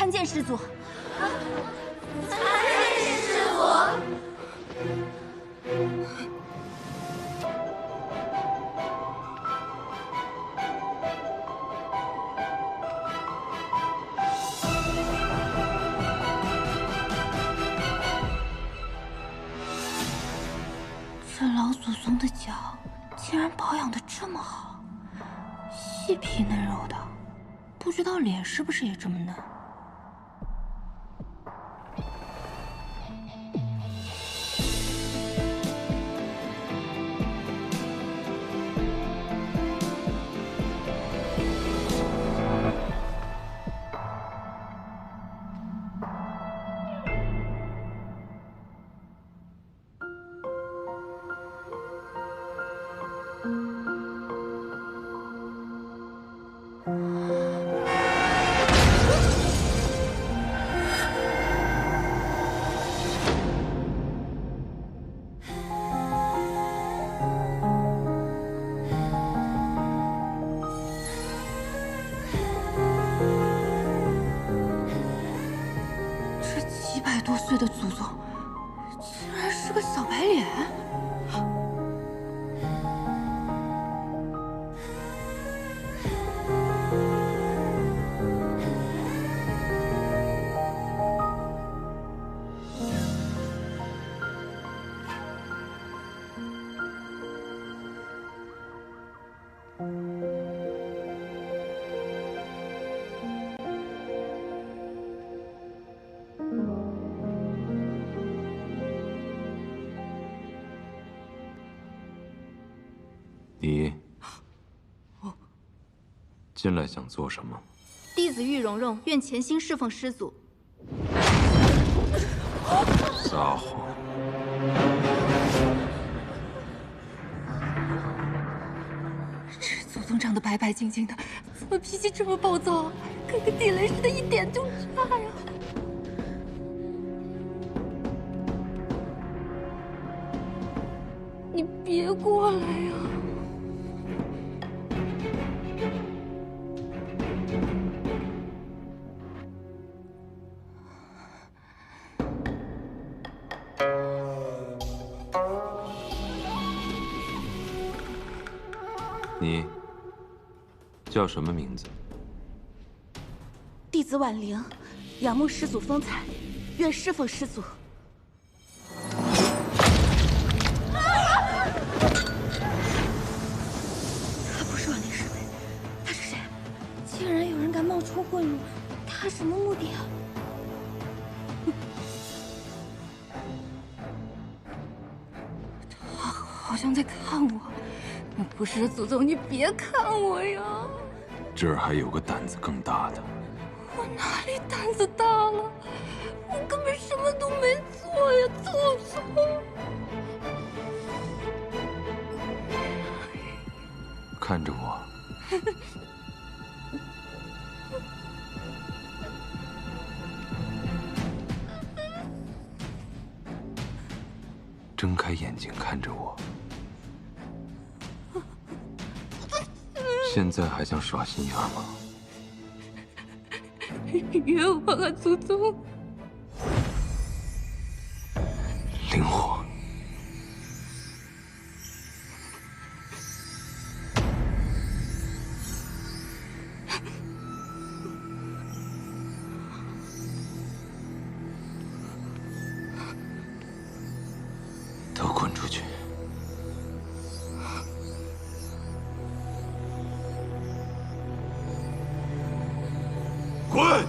参见师祖。参见师祖。这老祖宗的脚竟然保养的这么好，细皮嫩肉的，不知道脸是不是也这么嫩？多岁的祖宗，竟然是个小白脸！你进来想做什么？弟子玉蓉蓉愿潜心侍奉师祖。撒谎！这祖宗长得白白净净的，怎么脾气这么暴躁？跟个地雷似的，一点就炸呀！你别过来呀！你叫什么名字？弟子婉玲，仰慕师祖风采，愿侍奉师祖。他不是婉玲师妹，他是谁？竟然有人敢冒充混入，他什么目的啊？他好像在看我。不是祖宗，你别看我呀！这儿还有个胆子更大的。我哪里胆子大了？我根本什么都没做呀，祖宗！看着我。睁开眼睛看着我。现在还想耍心眼吗？冤枉啊，祖宗！灵火。都滚出去！滚！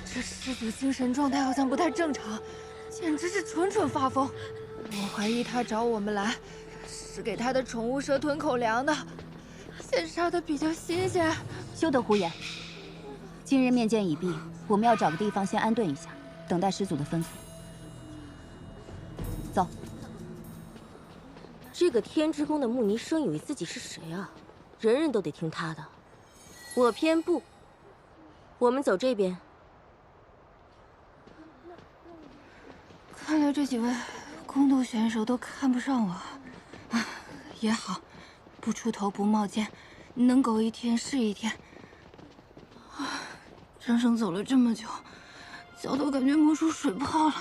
这师祖精神状态好像不太正常，简直是蠢蠢发疯。我怀疑他找我们来，是给他的宠物蛇吞口粮的。现杀的比较新鲜。休得胡言！今日面见已毕，我们要找个地方先安顿一下，等待师祖的吩咐。走。这个天之宫的穆尼生以为自己是谁啊？人人都得听他的。我偏不。我们走这边。看来这几位弓道选手都看不上我，啊，也好，不出头不冒尖，能苟一天是一天。啊，整整走了这么久，脚都感觉磨出水泡了。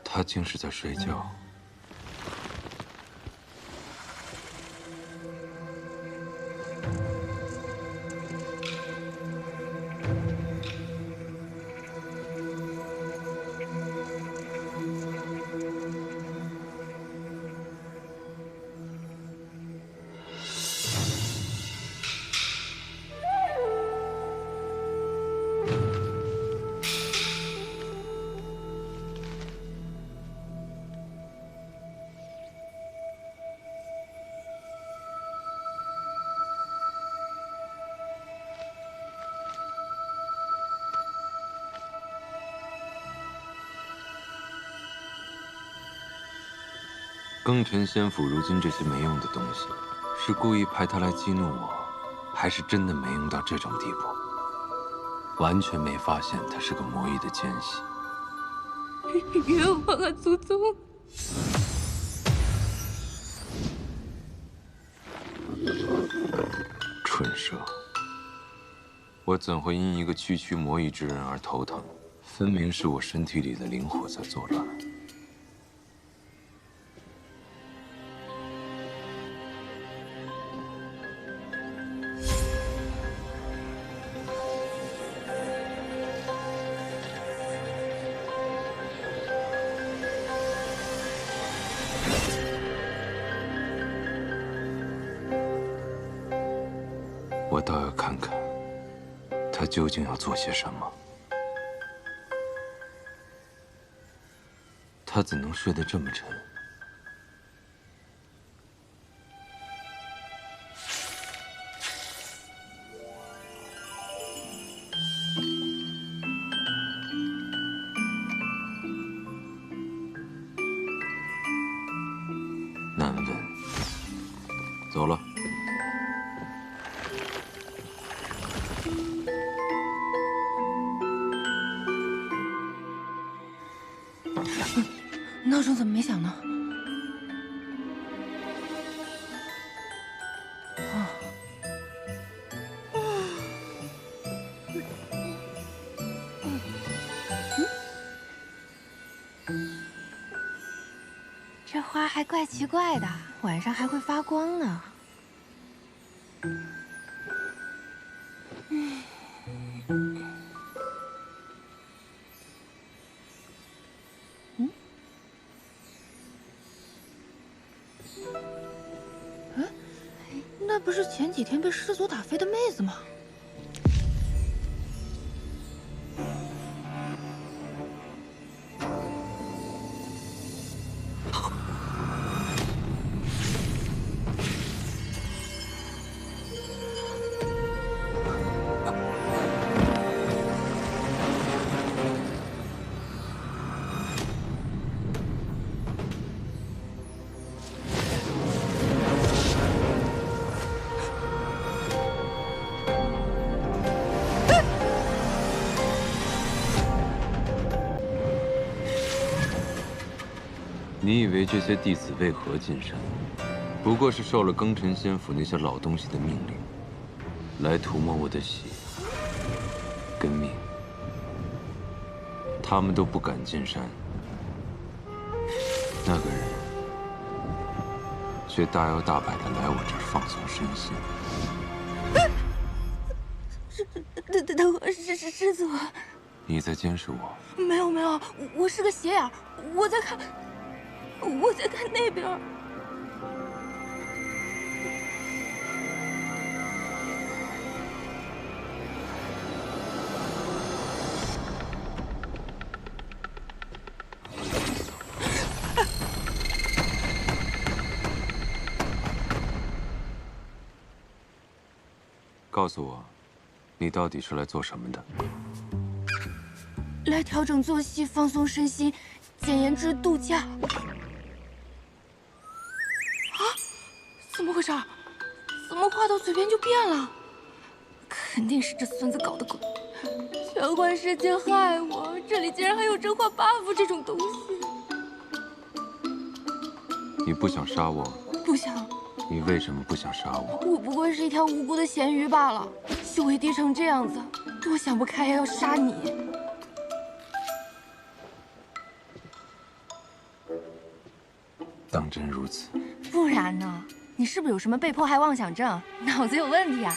他竟是在睡觉。庚辰仙府如今这些没用的东西，是故意派他来激怒我，还是真的没用到这种地步？完全没发现他是个魔域的奸细。冤枉啊，祖宗！蠢蛇，我怎会因一个区区魔域之人而头疼？分明是我身体里的灵火在作乱。我倒要看看，他究竟要做些什么。他怎能睡得这么沉？难问。走了。闹钟怎么没响呢？这花还怪奇怪的，晚上还会发光呢。那不是前几天被师祖打飞的妹子吗？你以为这些弟子为何进山？不过是受了庚辰仙府那些老东西的命令，来涂抹我的血跟命。他们都不敢进山，那个人却大摇大摆地来我这儿放松身心。等会儿，师祖，你在监视我？没有没有，我是个斜眼，我在看那边。告诉我，你到底是来做什么的？来调整作息，放松身心，简言之，度假。啊？怎么回事？怎么话到嘴边就变了？肯定是这孙子搞的鬼！玄幻世界害我，这里竟然还有真化 buff 这种东西。你不想杀我？不想。你为什么不想杀我？我不过是一条无辜的咸鱼罢了，修为低成这样子，多想不开呀，要杀你！当真如此？不然呢？你是不是有什么被迫害妄想症？脑子有问题啊！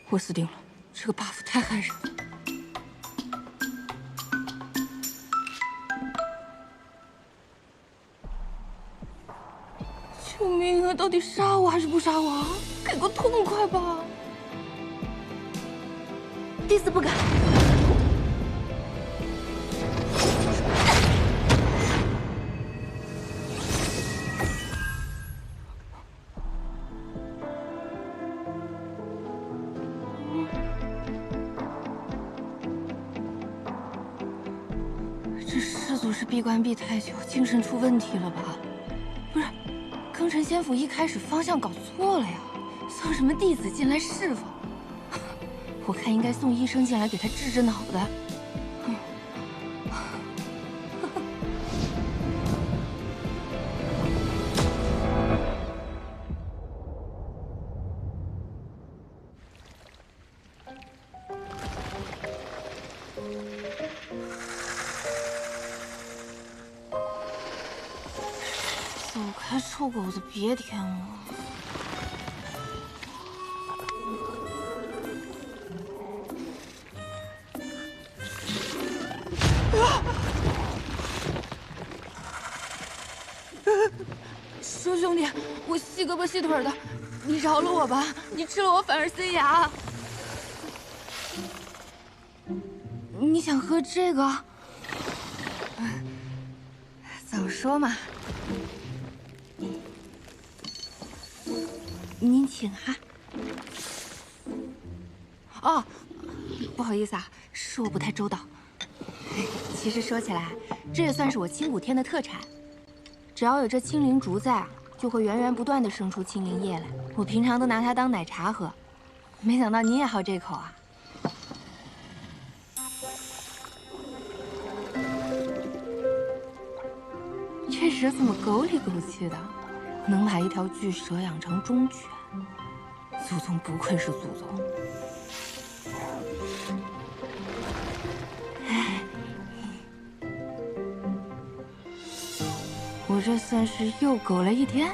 我死定了，这个 buff 太害人了。救命啊！到底杀我还是不杀我啊？给个痛快吧！第四不敢。这师祖是闭关闭太久，精神出问题了吧？不是。庚辰仙府一开始方向搞错了呀，送什么弟子进来侍奉？我看应该送医生进来给他治治脑袋。走开，臭狗子，别舔我！说兄弟，我细胳膊细腿的，你饶了我吧！你吃了我反而塞牙。你想喝这个？早说嘛！您请哈。哦，不好意思啊，是我不太周到。其实说起来，这也算是我清谷天的特产。只要有这青灵竹在啊，就会源源不断的生出青灵叶来。我平常都拿它当奶茶喝，没想到你也好这口啊。这蛇怎么狗里狗气的？能把一条巨蛇养成忠犬，祖宗不愧是祖宗。哎，我这算是又狗了一天。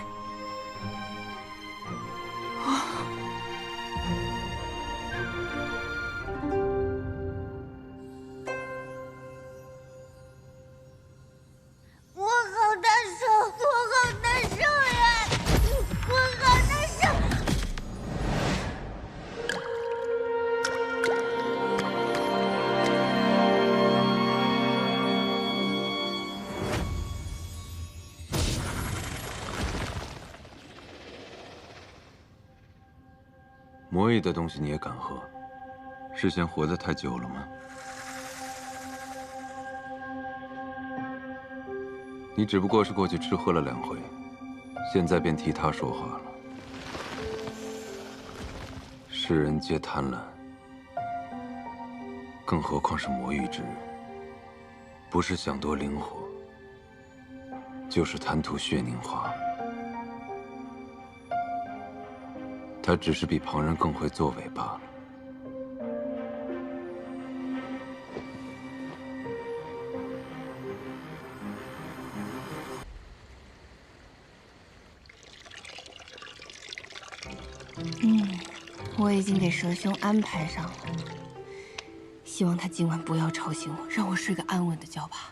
魔域的东西你也敢喝？是嫌活得太久了吗？你只不过是过去吃喝了2回，现在便替他说话了。世人皆贪婪，更何况是魔域之人，不是想夺灵火，就是贪图血凝华。他只是比旁人更会作为罢了。我已经给蛇兄安排上了，希望他今晚不要吵醒我，让我睡个安稳的觉吧。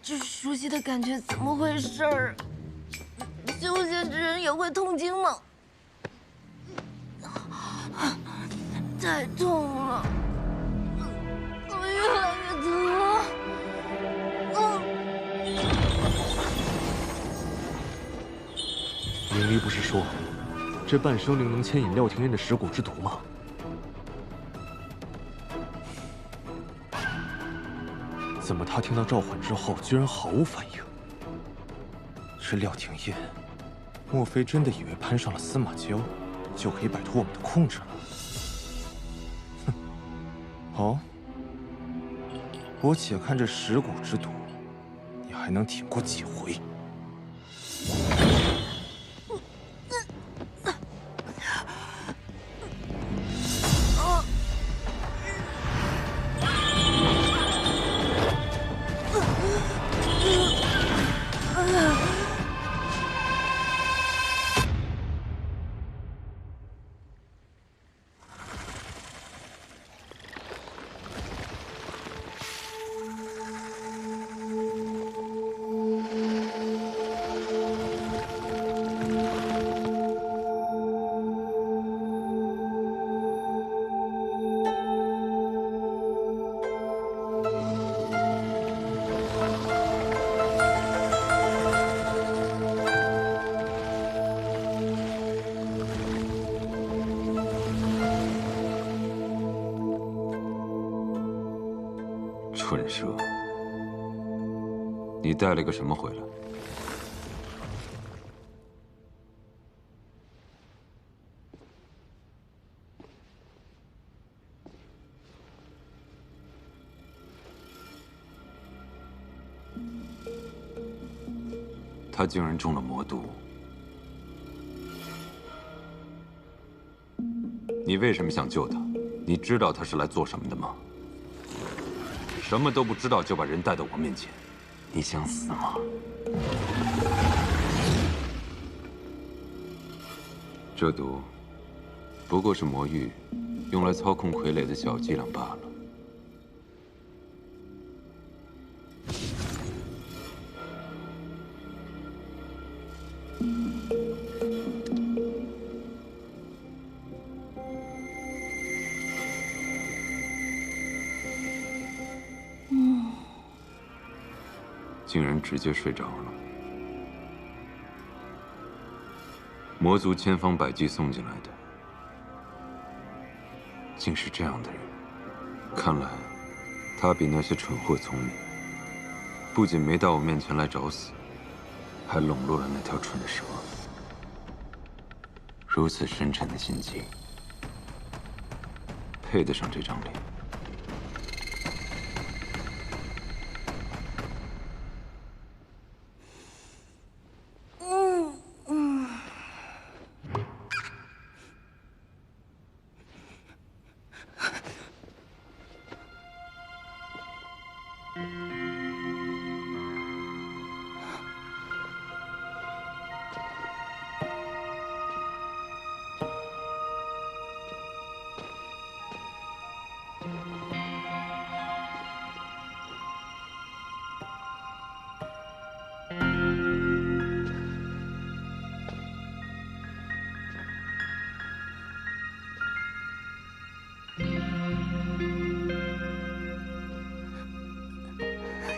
这熟悉的感觉怎么回事儿？修仙之人也会痛经吗？太痛了，越来越疼了。明离不是说，这半生灵能牵引廖廷琰的蚀骨之毒吗？怎么他听到召唤之后，居然毫无反应？这廖廷琰，莫非真的以为攀上了司马娇，就可以摆脱我们的控制了？哼！好，我且看这蚀骨之毒，你还能挺过几回？蠢蛇，你带了个什么回来？他竟然中了魔毒，你为什么想救他？你知道他是来做什么的吗？什么都不知道就把人带到我面前，你想死吗？这毒不过是魔域用来操控傀儡的小伎俩罢了。竟然直接睡着了。魔族千方百计送进来的，竟是这样的人。看来，他比那些蠢货聪明，不仅没到我面前来找死，还笼络了那条蠢蛇。如此深沉的心机，配得上这张脸。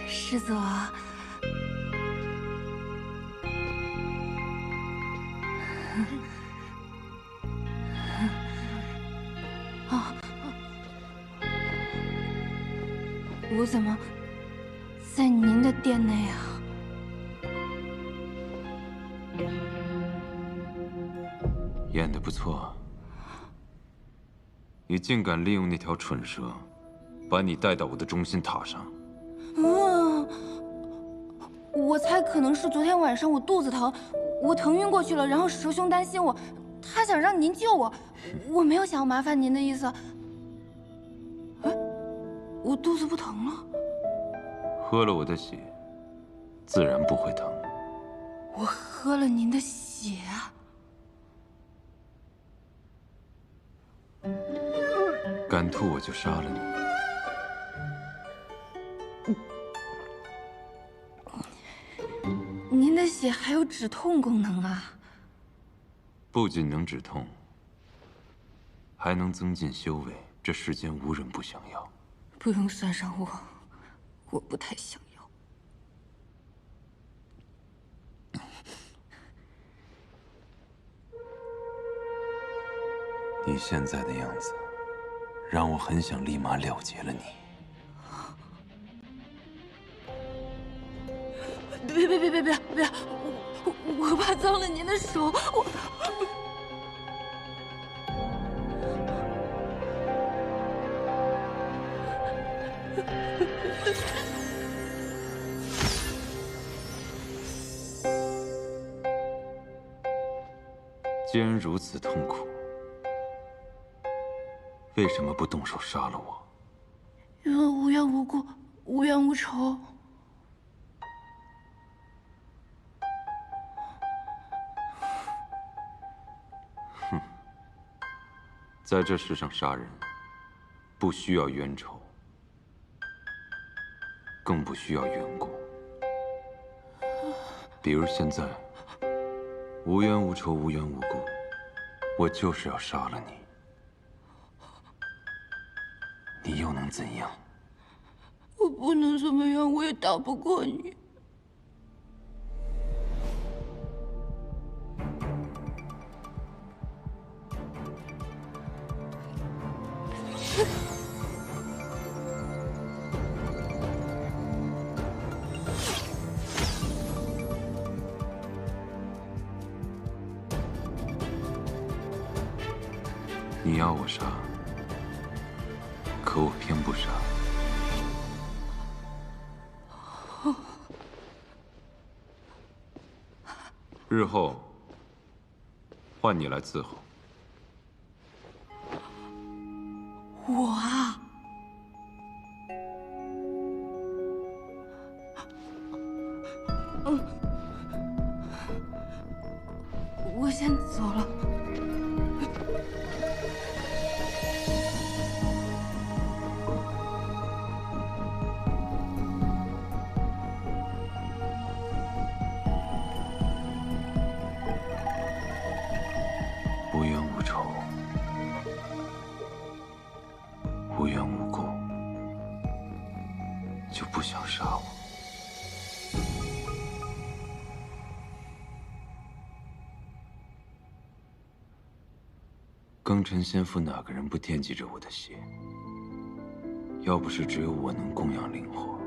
师祖，我怎么在您的殿内啊？演得不错，你竟敢利用那条蠢蛇，把你带到我的中心塔上。我猜可能是昨天晚上我肚子疼，我疼晕过去了，然后蛇兄担心我，他想让您救我，我没有想要麻烦您的意思。哎，我肚子不疼了。喝了我的血，自然不会疼。我喝了您的血啊！敢吐我就杀了你。您的血还有止痛功能啊！不仅能止痛，还能增进修为，这世间无人不想要。不用算上我，我不太想要。你现在的样子，让我很想立马了结了你。别！我怕脏了您的手，我。既然如此痛苦，为什么不动手杀了我？因为无缘无故、无冤无仇。哼，在这世上杀人，不需要冤仇，更不需要缘故。比如现在，无冤无仇、无缘无故，我就是要杀了你。你又能怎样？我不能怎么样，我也打不过你。你要我杀，可我偏不杀。日后换你来伺候。我啊，我先走了。无冤无仇，无缘无故，就不想杀我。庚辰仙府哪个人不惦记着我的血？要不是只有我能供养灵火，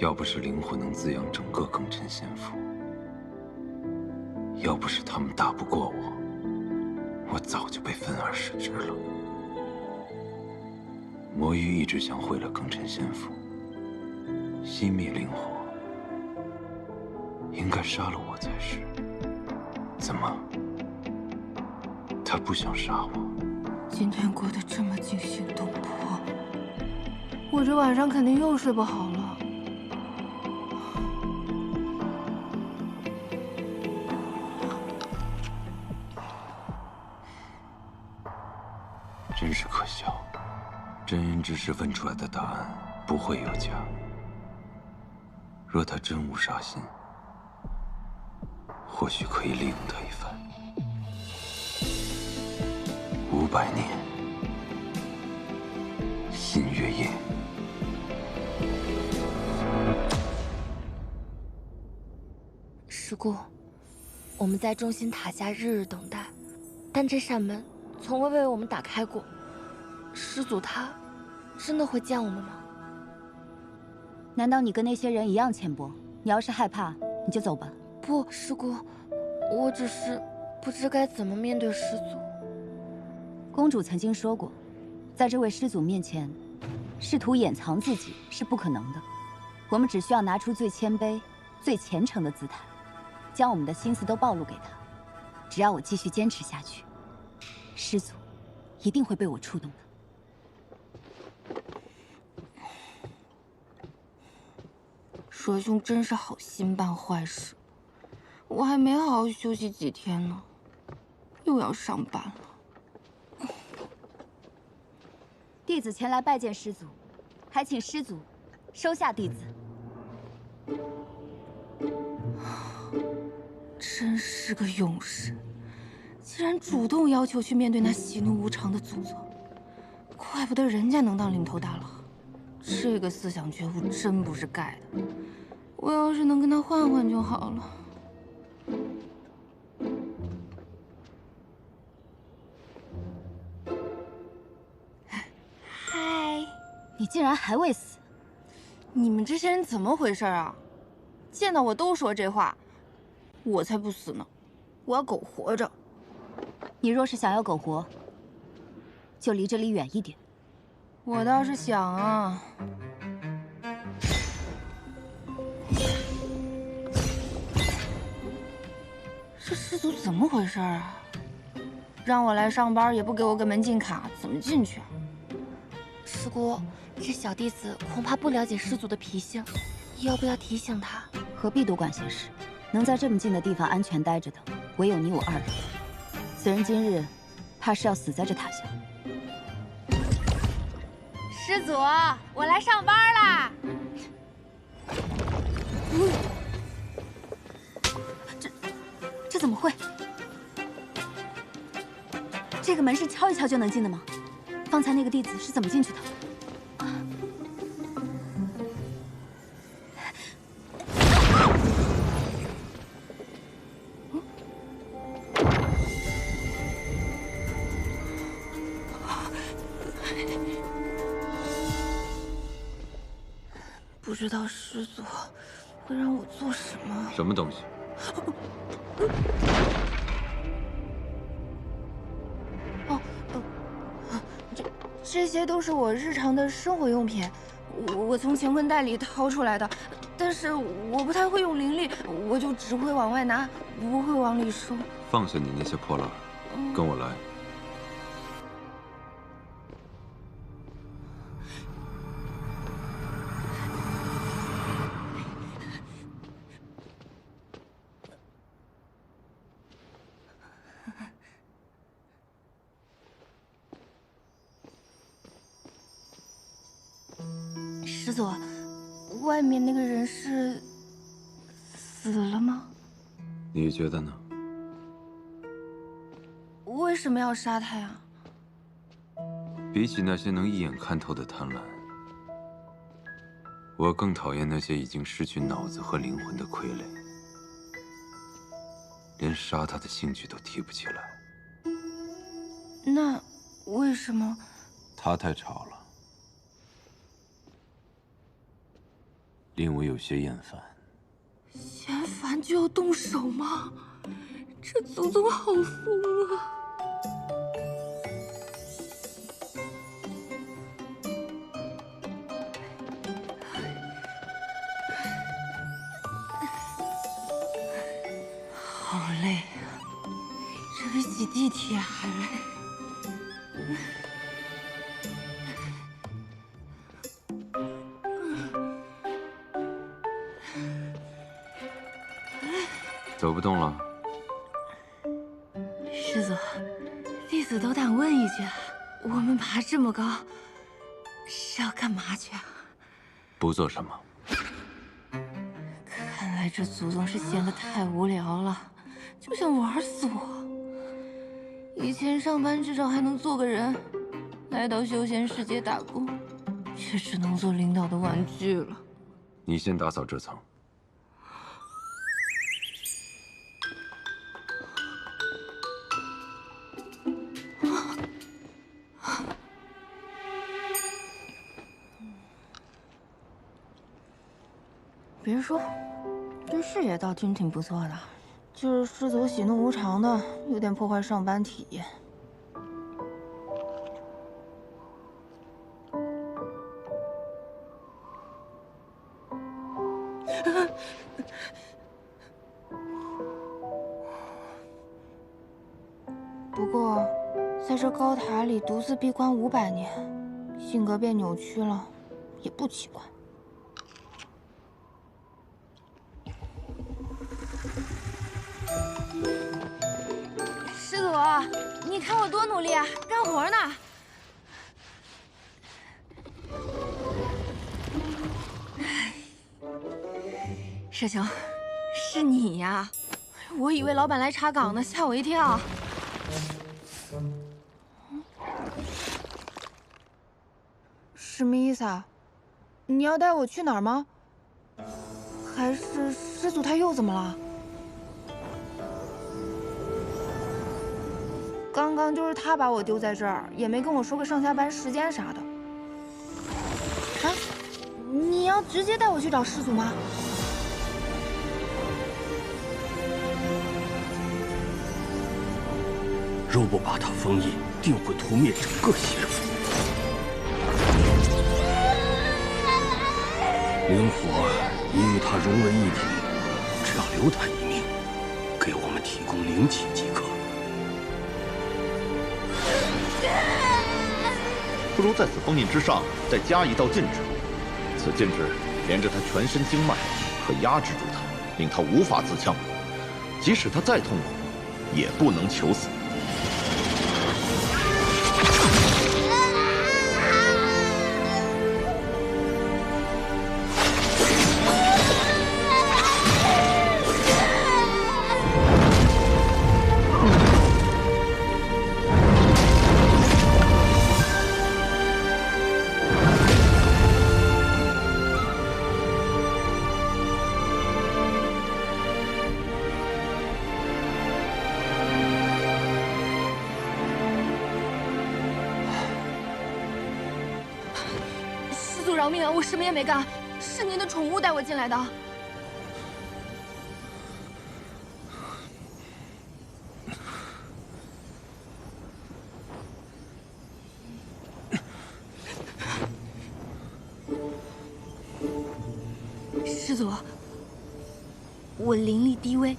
要不是灵火能滋养整个庚辰仙府，要不是他们打不过我，我早就被分而食之了。魔域一直想毁了庚辰仙府，熄灭灵火，应该杀了我才是。怎么，他不想杀我？今天过得这么惊心动魄，我这晚上肯定又睡不好了。真是可笑，真因之时问出来的答案不会有假。若他真无杀心，或许可以利用他一番。500年，新月夜。师姑，我们在中心塔下日日等待，但这扇门从未为我们打开过。师祖他真的会见我们吗？难道你跟那些人一样浅薄？你要是害怕，你就走吧。不，师姑，我只是不知该怎么面对师祖。公主曾经说过，在这位师祖面前，试图掩藏自己是不可能的。我们只需要拿出最谦卑、最虔诚的姿态，将我们的心思都暴露给他。只要我继续坚持下去，师祖一定会被我触动的。蛇兄真是好心办坏事，我还没好好休息几天呢，又要上班了。弟子前来拜见师祖，还请师祖收下弟子。真是个勇士，竟然主动要求去面对那喜怒无常的祖宗，怪不得人家能当领头大佬，这个思想觉悟真不是盖的。我要是能跟他换换就好了。嗨，你竟然还未死！你们这些人怎么回事啊？见到我都说这话，我才不死呢！我要苟活着。你若是想要苟活，就离这里远一点。我倒是想啊。这师祖怎么回事啊？让我来上班也不给我个门禁卡，怎么进去啊？师姑，这小弟子恐怕不了解师祖的脾性，要不要提醒他？何必多管闲事？能在这么近的地方安全待着的，唯有你我二人。此人今日，怕是要死在这塔下。师祖，我来上班啦！这怎么会？这个门是敲一敲就能进的吗？方才那个弟子是怎么进去的？不知道师祖会让我做什么？什么东西？这些都是我日常的生活用品，我从乾坤袋里掏出来的。但是我不太会用灵力，我就只会往外拿，不会往里收。放下你那些破烂，跟我来。师祖，外面那个人是死了吗？你觉得呢？为什么要杀他呀？比起那些能一眼看透的贪婪，我更讨厌那些已经失去脑子和灵魂的傀儡，连杀他的兴趣都提不起来。那为什么？他太吵了，令我有些厌烦。嫌烦就要动手吗？这祖宗好疯啊！好累啊，这比挤地铁还累。走不动了。师祖，弟子斗胆问一句，我们爬这么高，是要干嘛去啊？不做什么。看来这祖宗是闲得太无聊了，就想玩死我。以前上班至少还能做个人，来到休闲世界打工，却只能做领导的玩具了。你先打扫这层。别说，这视野倒真挺不错的，就是师祖喜怒无常的，有点破坏上班体验。不过，在这高塔里独自闭关500年，性格变扭曲了，也不奇怪。师祖，你看我多努力啊，干活呢。师兄，是你呀！我以为老板来查岗呢，吓我一跳。什么意思啊？你要带我去哪儿吗？还是师祖他又怎么了？刚刚就是他把我丢在这儿，也没跟我说个上下班时间啥的。啊，你要直接带我去找师祖吗？若不把他封印，定会屠灭整个邪府。灵火已与他融为一体，只要留他一命，给我们提供灵气即可。不如在此封印之上再加一道禁制，此禁制连着他全身经脉，可压制住他，令他无法自戕。即使他再痛苦，也不能求死。饶命啊！我什么也没干，是您的宠物带我进来的。师祖，我灵力低微，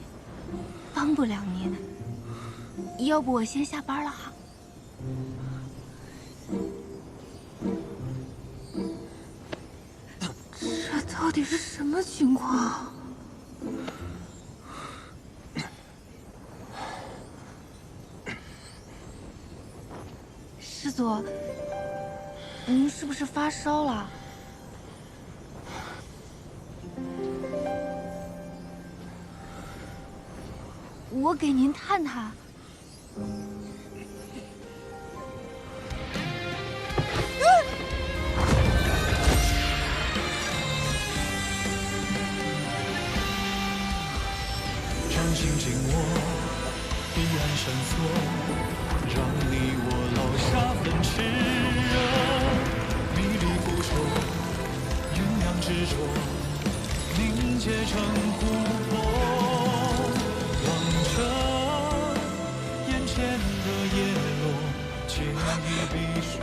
帮不了您，要不我先下班了哈。到底是什么情况？师祖，您是不是发烧了？我给您探探。紧紧握，彼岸绳索，让你我烙下份炽热。迷离不愁，鸳鸯执着，凝结成琥珀。望着眼前的叶落，借一笔水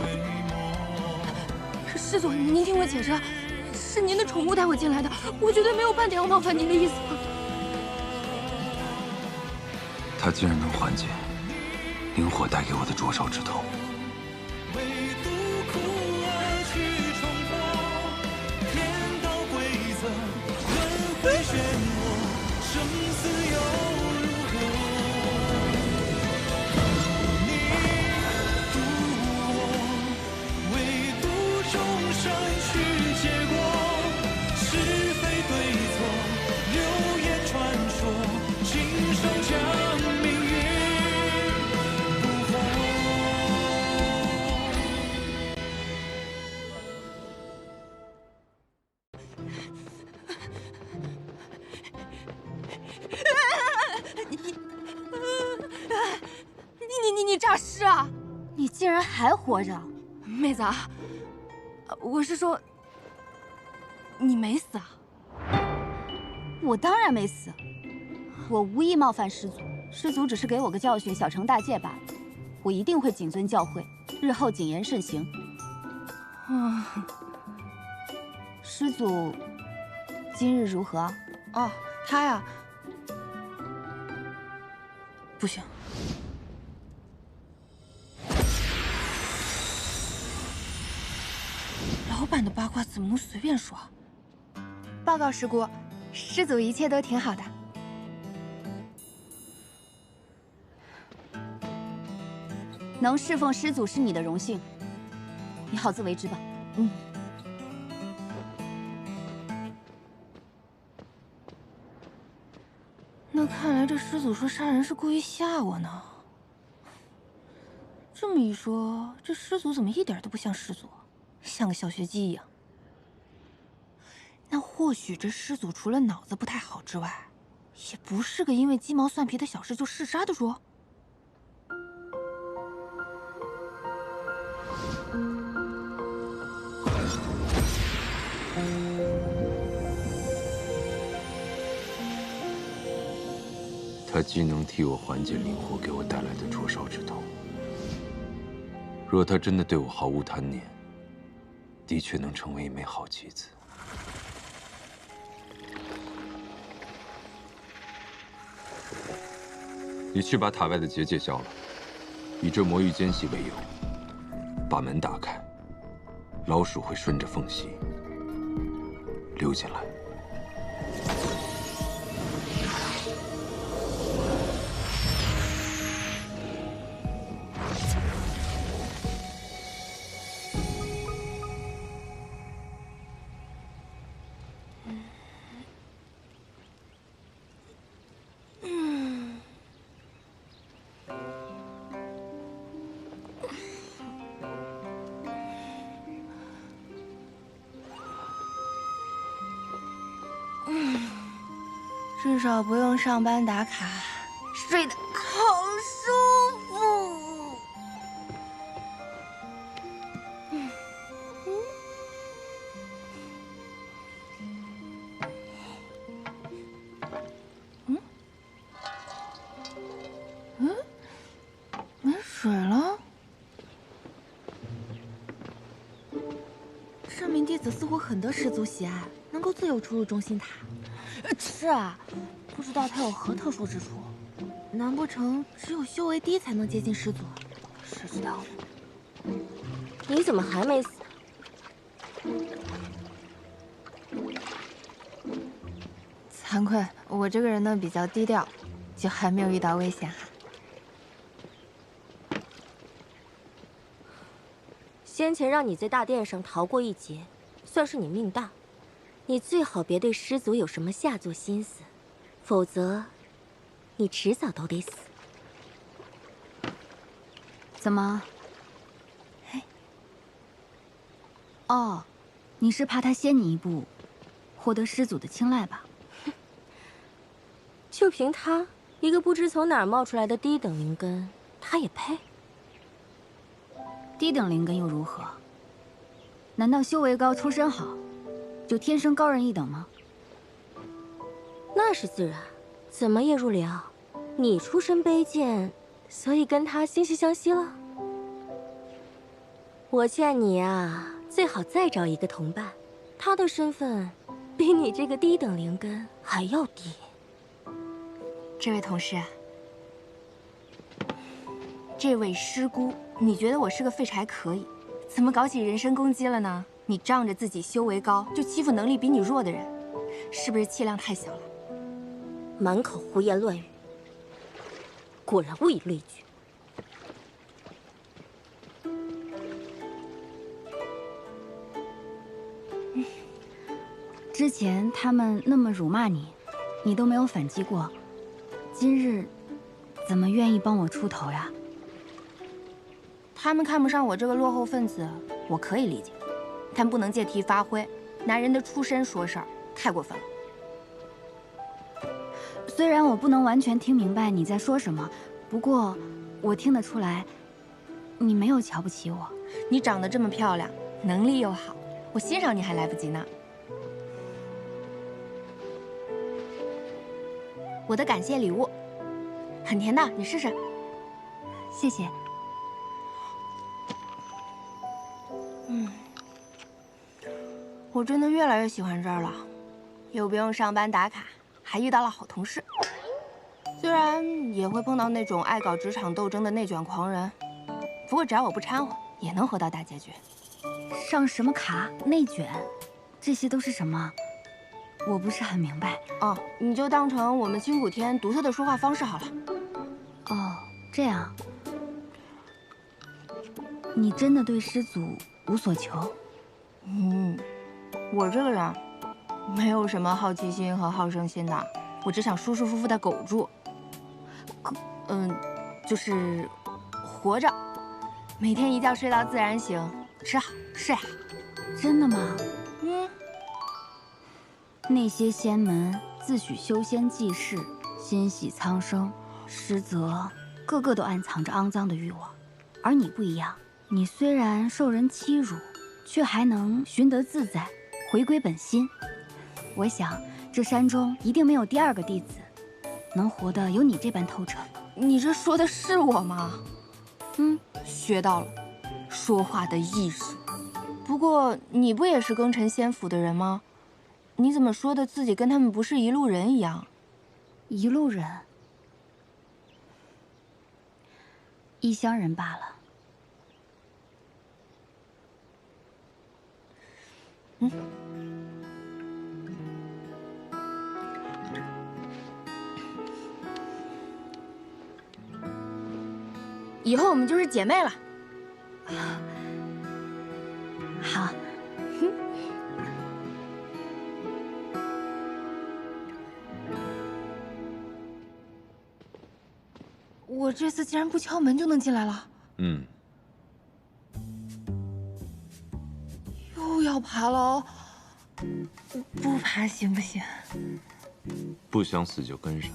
墨。师祖，您听我解释，是您的宠物带我进来的，我绝对没有半点要冒犯您的意思。他竟然能缓解灵火带给我的灼烧之痛。你诈尸啊！你竟然还活着，妹子啊！我是说，你没死啊？我当然没死，我无意冒犯师祖，师祖只是给我个教训，小惩大戒罢了。我一定会谨遵教诲，日后谨言慎行。师祖今日如何？哦，他呀，不行。老板的八卦怎么能随便说？报告师姑，师祖一切都挺好的。能侍奉师祖是你的荣幸，你好自为之吧。那看来这师祖说杀人是故意吓我呢。这么一说，这师祖怎么一点都不像师祖？像个小学鸡一样。那或许这师祖除了脑子不太好之外，也不是个因为鸡毛蒜皮的小事就嗜杀的主。他既能替我缓解灵火给我带来的灼烧之痛，若他真的对我毫无贪念，的确能成为一枚好棋子。你去把塔外的结界消了，以这魔域间隙为由，把门打开，老鼠会顺着缝隙溜进来。至少不用上班打卡，睡得好舒服。没水了。这名弟子似乎很得师祖喜爱，能够自由出入中心塔。是啊，不知道他有何特殊之处？难不成只有修为低才能接近师祖？谁知道？你怎么还没死？惭愧，我这个人呢比较低调，就还没有遇到危险啊。先前让你在大殿上逃过一劫，算是你命大。你最好别对师祖有什么下作心思，否则，你迟早都得死。怎么？哦，你是怕他先你一步，获得师祖的青睐吧？就凭他一个不知从哪儿冒出来的低等灵根，他也配？低等灵根又如何？难道修为高、出身好，就天生高人一等吗？那是自然，怎么也入了？你出身卑贱，所以跟他惺惺相惜了。我劝你啊，最好再找一个同伴，他的身份比你这个低等灵根还要低。这位同事，这位师姑，你觉得我是个废柴可以，怎么搞起人身攻击了呢？你仗着自己修为高，就欺负能力比你弱的人，是不是气量太小了？满口胡言乱语，果然物以类聚。之前他们那么辱骂你，你都没有反击过，今日怎么愿意帮我出头呀？他们看不上我这个落后分子，我可以理解，但不能借题发挥，拿人的出身说事儿，太过分了。虽然我不能完全听明白你在说什么，不过我听得出来，你没有瞧不起我。你长得这么漂亮，能力又好，我欣赏你还来不及呢。我的感谢礼物，很甜的，你试试。谢谢。我真的越来越喜欢这儿了，又不用上班打卡，还遇到了好同事。虽然也会碰到那种爱搞职场斗争的内卷狂人，不过只要我不掺和，也能活到大结局。上什么卡？内卷？这些都是什么？我不是很明白。哦，你就当成我们青谷天独特的说话方式好了。哦，这样。你真的对师祖无所求？我这个人没有什么好奇心和好胜心的，我只想舒舒服服的苟住。就是活着，每天一觉睡到自然醒，吃好睡好，真的吗？嗯，那些仙门自诩修仙济世，心系苍生，实则个个都暗藏着肮脏的欲望。而你不一样，你虽然受人欺辱，却还能寻得自在，回归本心。我想，这山中一定没有第二个弟子，能活得有你这般透彻。你这说的是我吗？嗯，学到了，说话的艺术。不过你不也是庚辰仙府的人吗？你怎么说的自己跟他们不是一路人一样？一路人，异乡人罢了。嗯。以后我们就是姐妹了。好。我这次竟然不敲门就能进来了。嗯。又要爬楼，不爬行不行？不想死就跟上。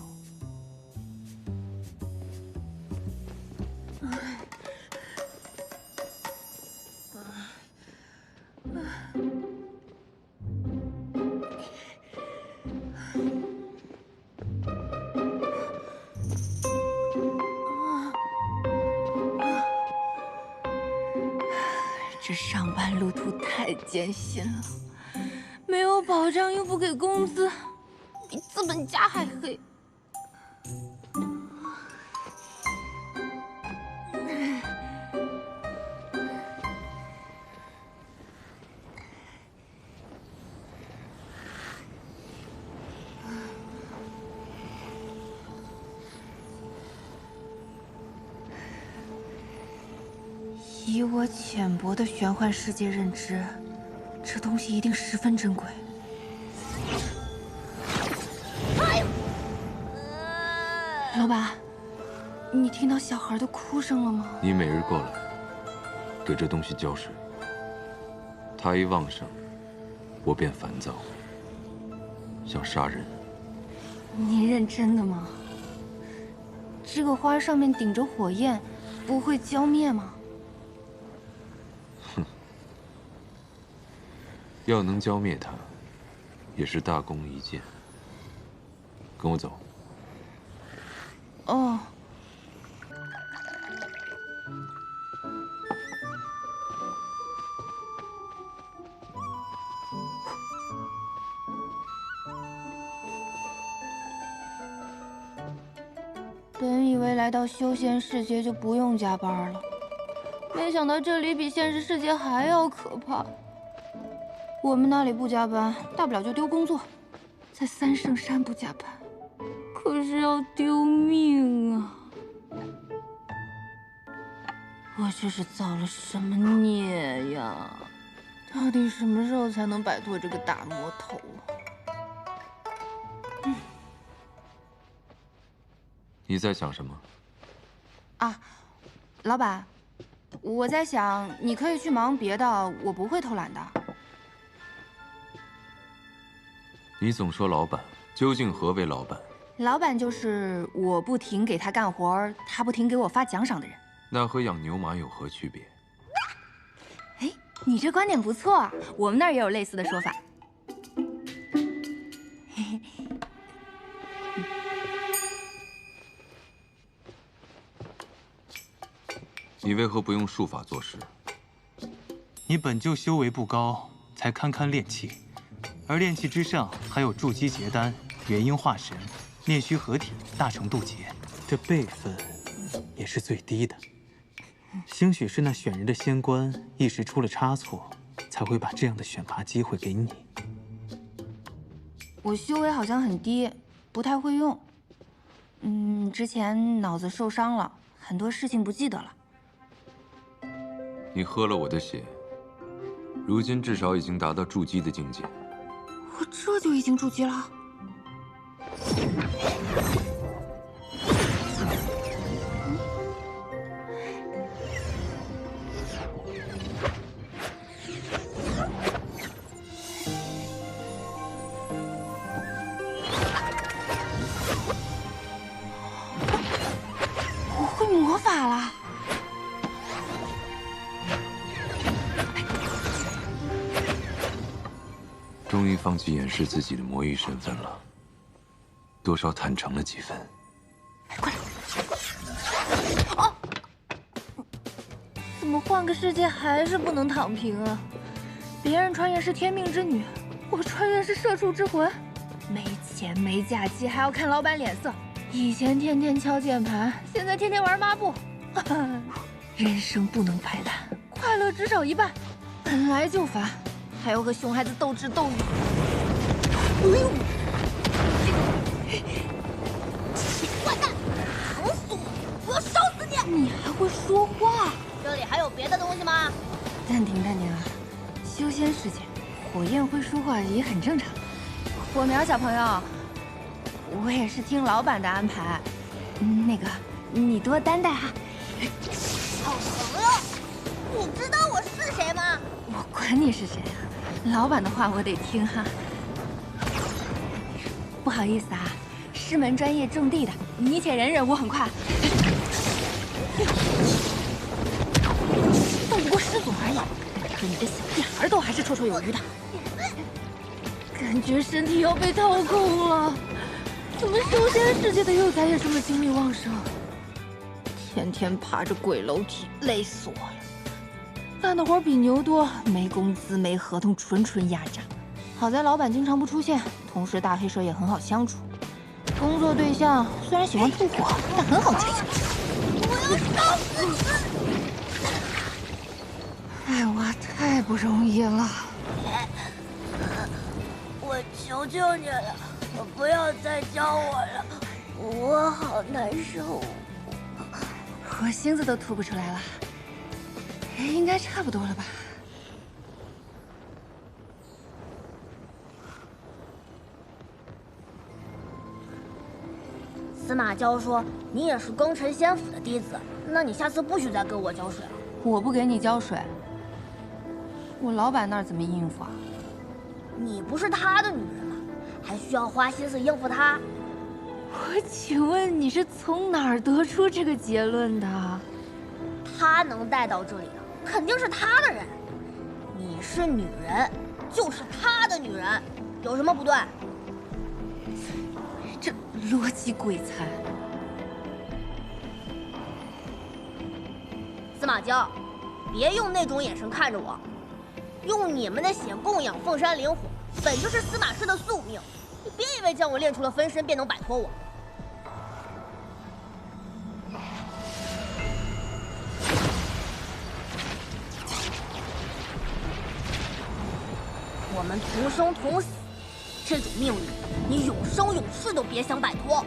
这上班路途太艰辛了，没有保障又不给工资，比资本家还黑。以我浅薄的玄幻世界认知，这东西一定十分珍贵。老板，你听到小孩的哭声了吗？你每日过来，给这东西浇水，它一旺盛，我便烦躁，想杀人。你认真的吗？这个花上面顶着火焰，不会浇灭吗？要能浇灭它，也是大功一件。跟我走。哦。本以为来到修仙世界就不用加班了，没想到这里比现实世界还要可怕。我们那里不加班，大不了就丢工作；在三圣山不加班，可是要丢命啊！我这是造了什么孽呀？到底什么时候才能摆脱这个大魔头啊？你在想什么？啊，老板，我在想，你可以去忙别的，我不会偷懒的。你总说老板，究竟何为老板？老板就是我不停给他干活，他不停给我发奖赏的人。那和养牛马有何区别？哎，你这观点不错啊，我们那儿也有类似的说法。你为何不用术法做事？你本就修为不高，才堪堪炼气，而炼气之上还有筑基结丹、元婴化神、炼虚合体、大成渡劫，这辈分也是最低的。兴许是那选人的仙官一时出了差错，才会把这样的选拔机会给你。我修为好像很低，不太会用。之前脑子受伤了，很多事情不记得了。你喝了我的血，如今至少已经达到筑基的境界。我这就已经筑基了。魔法了。终于放弃掩饰自己的魔域身份了，多少坦诚了几分。快来！哦，怎么换个世界还是不能躺平啊？别人穿越是天命之女，我穿越是社畜之魂。没钱没假期，还要看老板脸色。以前天天敲键盘，现在天天玩抹布。人生不能白烂，快乐只少一半。本来就烦，还要和熊孩子斗智斗勇。哎呦！坏蛋，疼死我！我要烧死你！你还会说话？这里还有别的东西吗？暂停啊！修仙世界，火焰会说话也很正常。火苗小朋友，我也是听老板的安排。那个，你多担待哈。好朋友，你知道我是谁吗？我管你是谁啊，老板的话我得听哈。不好意思啊，师门专业种地的，你且忍忍，我很快。斗不过师祖而已，可你这小屁孩都还是绰绰有余的。感觉身体要被掏空了，怎么修仙世界的幼崽也这么精力旺盛？天天爬着鬼楼梯，累死我了。干的活比牛多，没工资没合同，纯压榨。好在老板经常不出现，同时大黑蛇也很好相处。工作对象虽然喜欢吐火，但很好接近。我要烧死你！哎，我太不容易了。我求求你了，不要再教我了，我好难受。我星子都吐不出来了，应该差不多了吧？司马昭说你也是庚辰仙府的弟子，那你下次不许再给我浇水了。我不给你浇水，我老板那儿怎么应付啊？你不是他的女人吗？还需要花心思应付他？我请问你是从哪儿得出这个结论的？他能带到这里的，肯定是他的人。你是女人，就是他的女人，有什么不对？这逻辑鬼才！司马娇，别用那种眼神看着我，用你们的血供养凤山灵火，本就是司马氏的宿命。你别以为将我练出了分身便能摆脱我。我们同生同死，这种命运，你永生永世都别想摆脱。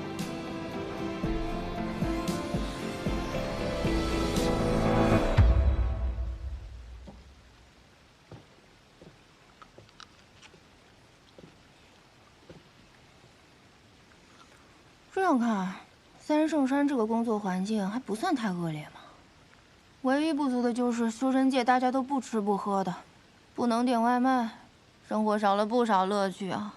这样看，三圣山这个工作环境还不算太恶劣嘛。唯一不足的就是修真界大家都不吃不喝的，不能点外卖，生活少了不少乐趣啊。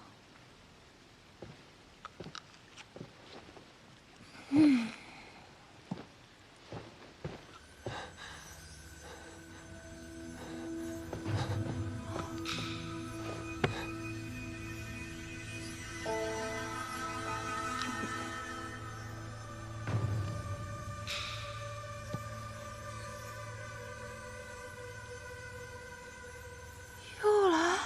又来。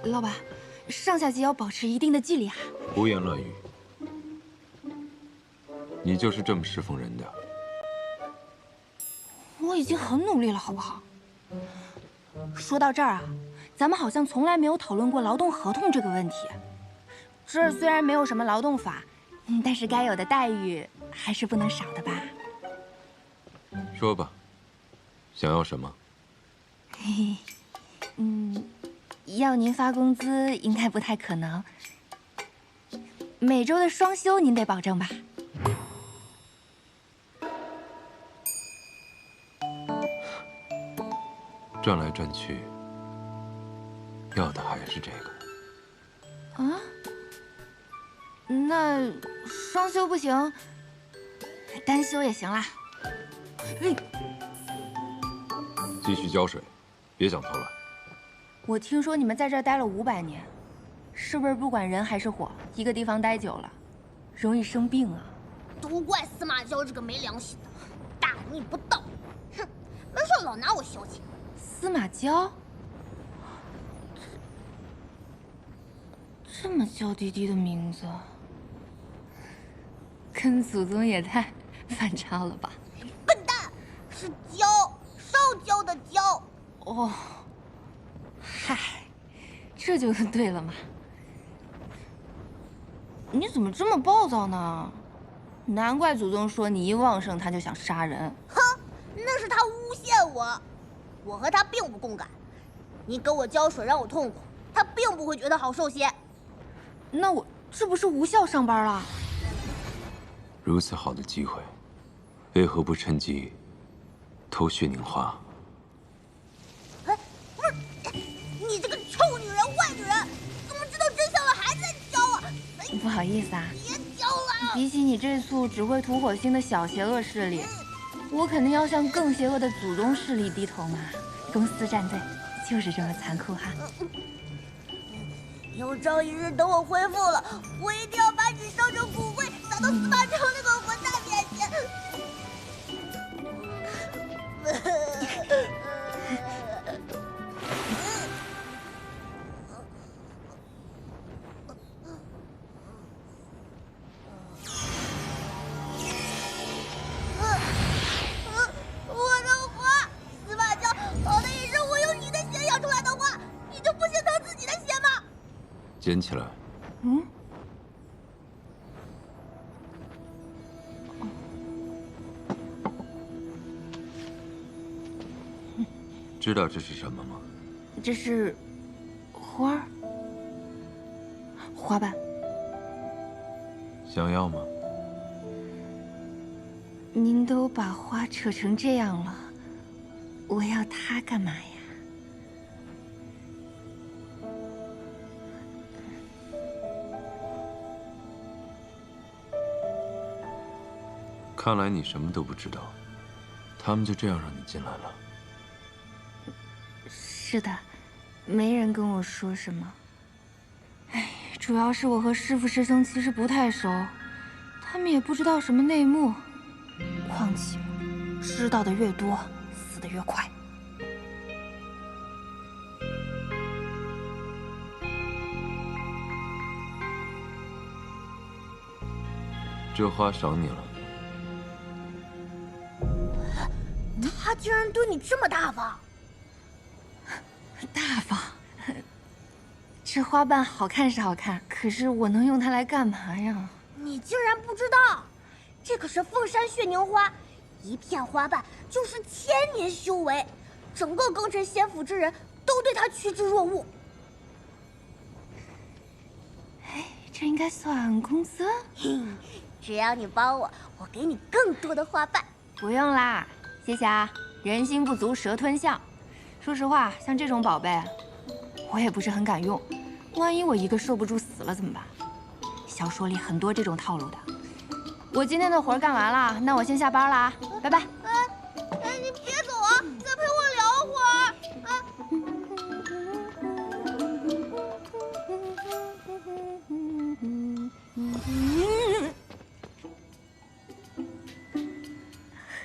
老板，上下级要保持一定的纪律啊。胡言乱语，你就是这么侍奉人的？我已经很努力了，好不好？说到这儿啊，咱们好像从来没有讨论过劳动合同这个问题。这儿虽然没有什么劳动法，但是该有的待遇还是不能少的吧？说吧，想要什么？嘿嘿，要您发工资应该不太可能。每周的双休您得保证吧？转来转去，要的还是这个。啊？那双休不行，单休也行啦。继续浇水，别想偷懒。我听说你们在这儿待了500年，是不是不管人还是火，一个地方待久了，容易生病啊？都怪司马娇这个没良心的，大逆不道！哼，没事老拿我消遣。司马娇，这么娇滴滴的名字，跟祖宗也太反差了吧？笨蛋，是娇，烧焦的焦。哦，嗨，这就对了嘛。你怎么这么暴躁呢？难怪祖宗说你一旺盛他就想杀人。哼，那是他诬陷我，我和他并不共感。你给我浇水让我痛苦，他并不会觉得好受些。那我这不是无效上班了？如此好的机会，为何不趁机偷血凝花？哎，不是，你这个臭女人、坏女人，怎么知道真相了还在浇啊？不好意思啊，别浇了！比起你这簇只会吐火星的小邪恶势力，我肯定要向更邪恶的祖宗势力低头嘛。公司战队就是这么残酷哈。有朝一日等我恢复了，我一定要把你烧成骨灰，撒到司马昭那个混蛋面前。我的花，司马昭，好的也是我用你的血养出来的花，你就不心疼自己的血吗？捡起来。嗯。知道这是什么吗？这是花儿，花瓣。想要吗？您都把花扯成这样了，我要它干嘛呀？看来你什么都不知道，他们就这样让你进来了。是的，没人跟我说什么。哎，主要是我和师父师兄其实不太熟，他们也不知道什么内幕。况且，知道的越多，死得越快。这花赏你了。他竟然对你这么大方！大方，这花瓣好看是好看，可是我能用它来干嘛呀？你竟然不知道，这可是凤山血凝花，一片花瓣就是1000年修为，整个庚辰仙府之人都对它趋之若鹜。哎，这应该算工资。只要你帮我，我给你更多的花瓣。不用啦，谢谢啊。人心不足蛇吞象。说实话，像这种宝贝，我也不是很敢用。万一我一个受不住死了怎么办？小说里很多这种套路的。我今天的活干完了，那我先下班了啊，拜拜。哎，你别走啊，再陪我聊会儿。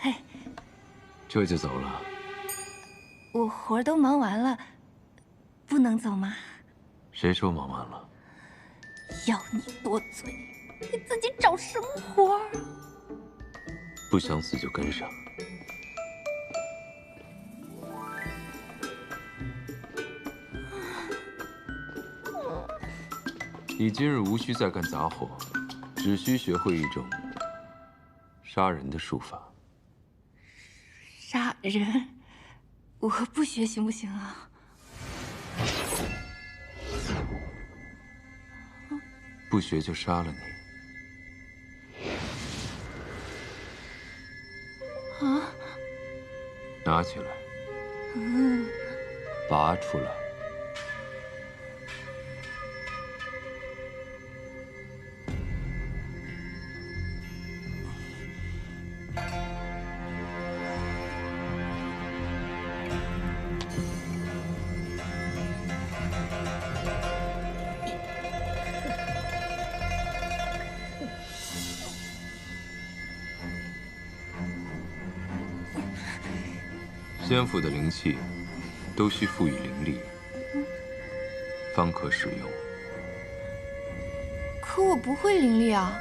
嘿，这就走了？我活都忙完了，不能走吗？谁说忙完了？要你多嘴，你自己找什么活儿？不想死就跟上。你今日无需再干杂活，只需学会一种杀人的术法。杀人？我不学行不行啊？不学就杀了你。啊！拿起来，拔出来。仙府的灵气都需赋予灵力，方可使用。可我不会灵力啊！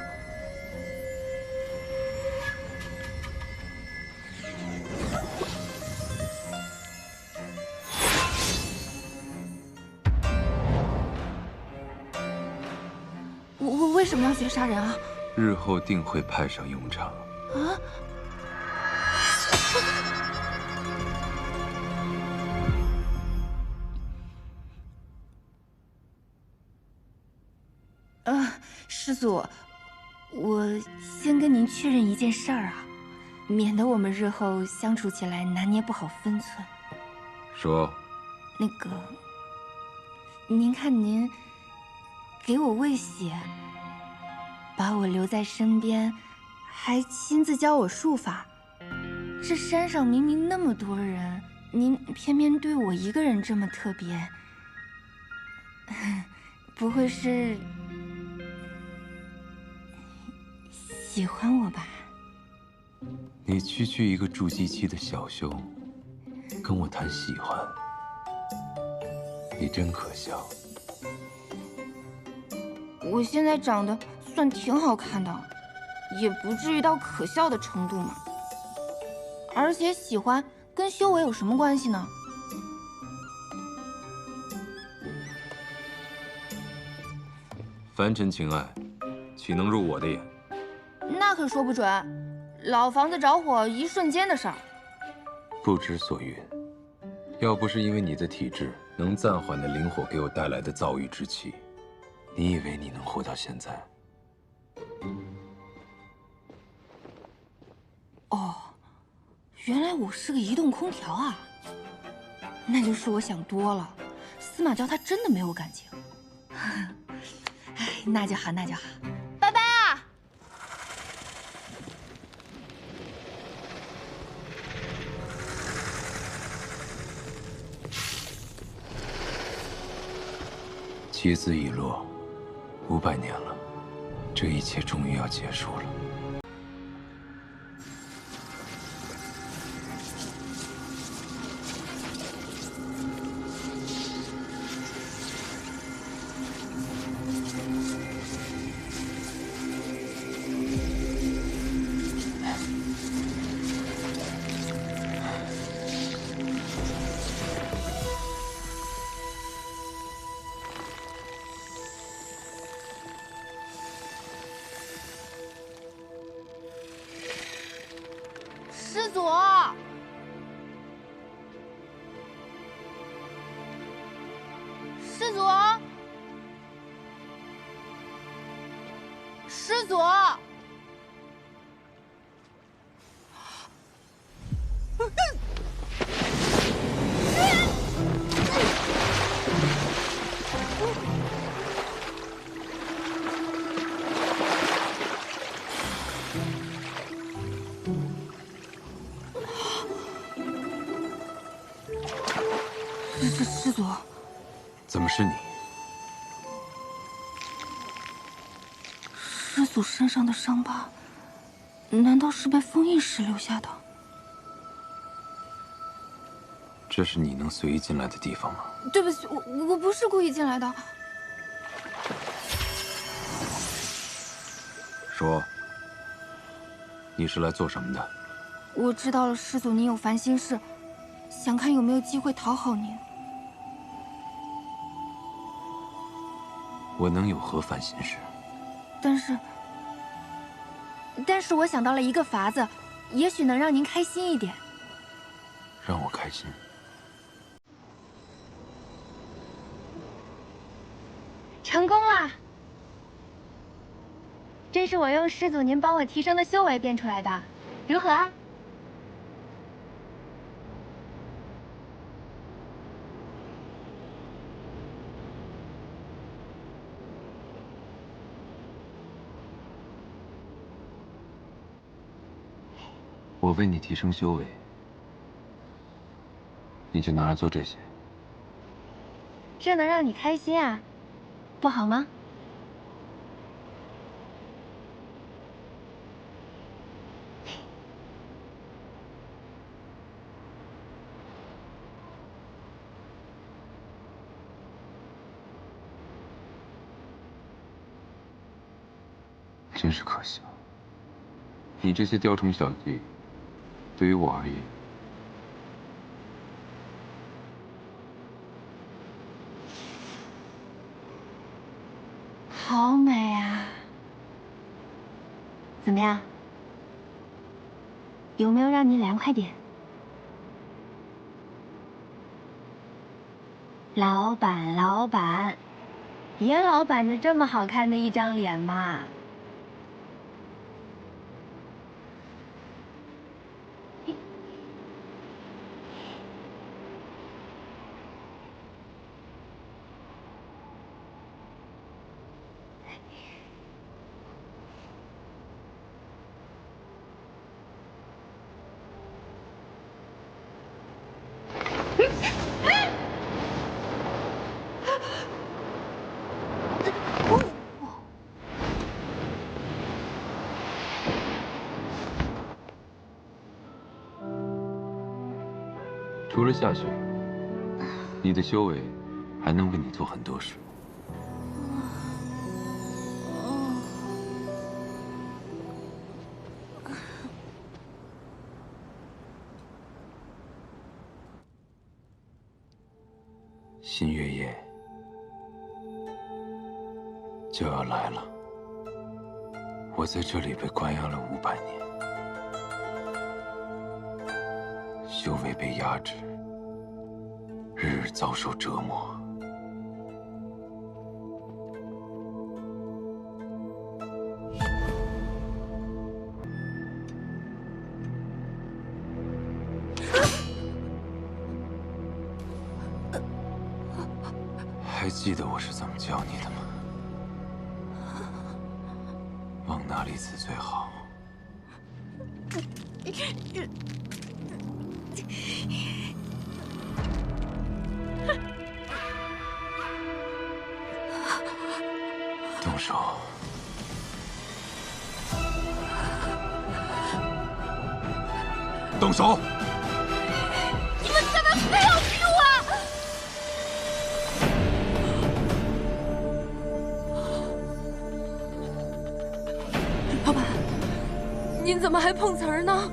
我为什么要学杀人啊？日后定会派上用场。啊！师祖，我先跟您确认一件事儿啊，免得我们日后相处起来拿捏不好分寸。说。那个，您看您给我喂血，把我留在身边，还亲自教我术法。这山上明明那么多人，您偏偏对我一个人这么特别，不会是喜欢我吧？你区区一个筑基期的小修，跟我谈喜欢，你真可笑。我现在长得算挺好看的，也不至于到可笑的程度嘛。而且喜欢跟修为有什么关系呢？凡尘情爱，岂能入我的眼？那可说不准，老房子着火一瞬间的事儿。不知所云。要不是因为你的体质能暂缓的灵火给我带来的躁郁之气，你以为你能活到现在？哦，原来我是个移动空调啊！那就是我想多了，司马昭他真的没有感情。哎，那就好，那就好。拜拜啊！棋子已落，500年了，这一切终于要结束了。师祖，师祖，师祖。师祖，怎么是你？师祖身上的伤疤，难道是被封印时留下的？这是你能随意进来的地方吗？对不起，我不是故意进来的。说，你是来做什么的？我知道了，师祖您有烦心事，想看有没有机会讨好您。我能有何烦心事？但是我想到了一个法子，也许能让您开心一点。让我开心。成功了！这是我用师祖您帮我提升的修为变出来的，如何啊？我为你提升修为，你就拿来做这些。这能让你开心啊，不好吗？真是可笑，你这些雕虫小技，对于我而言，好美啊！怎么样？有没有让你凉快点？老板，老板，别老板着这么好看的一张脸嘛！除了下雪，你的修为还能为你做很多事。新月夜就要来了，我在这里被关押了500年，修为被压制，日日遭受折磨。还记得我是怎么教你的吗？往哪里刺最好？动手！动手！你们干嘛非要逼我？老板，您怎么还碰瓷儿呢？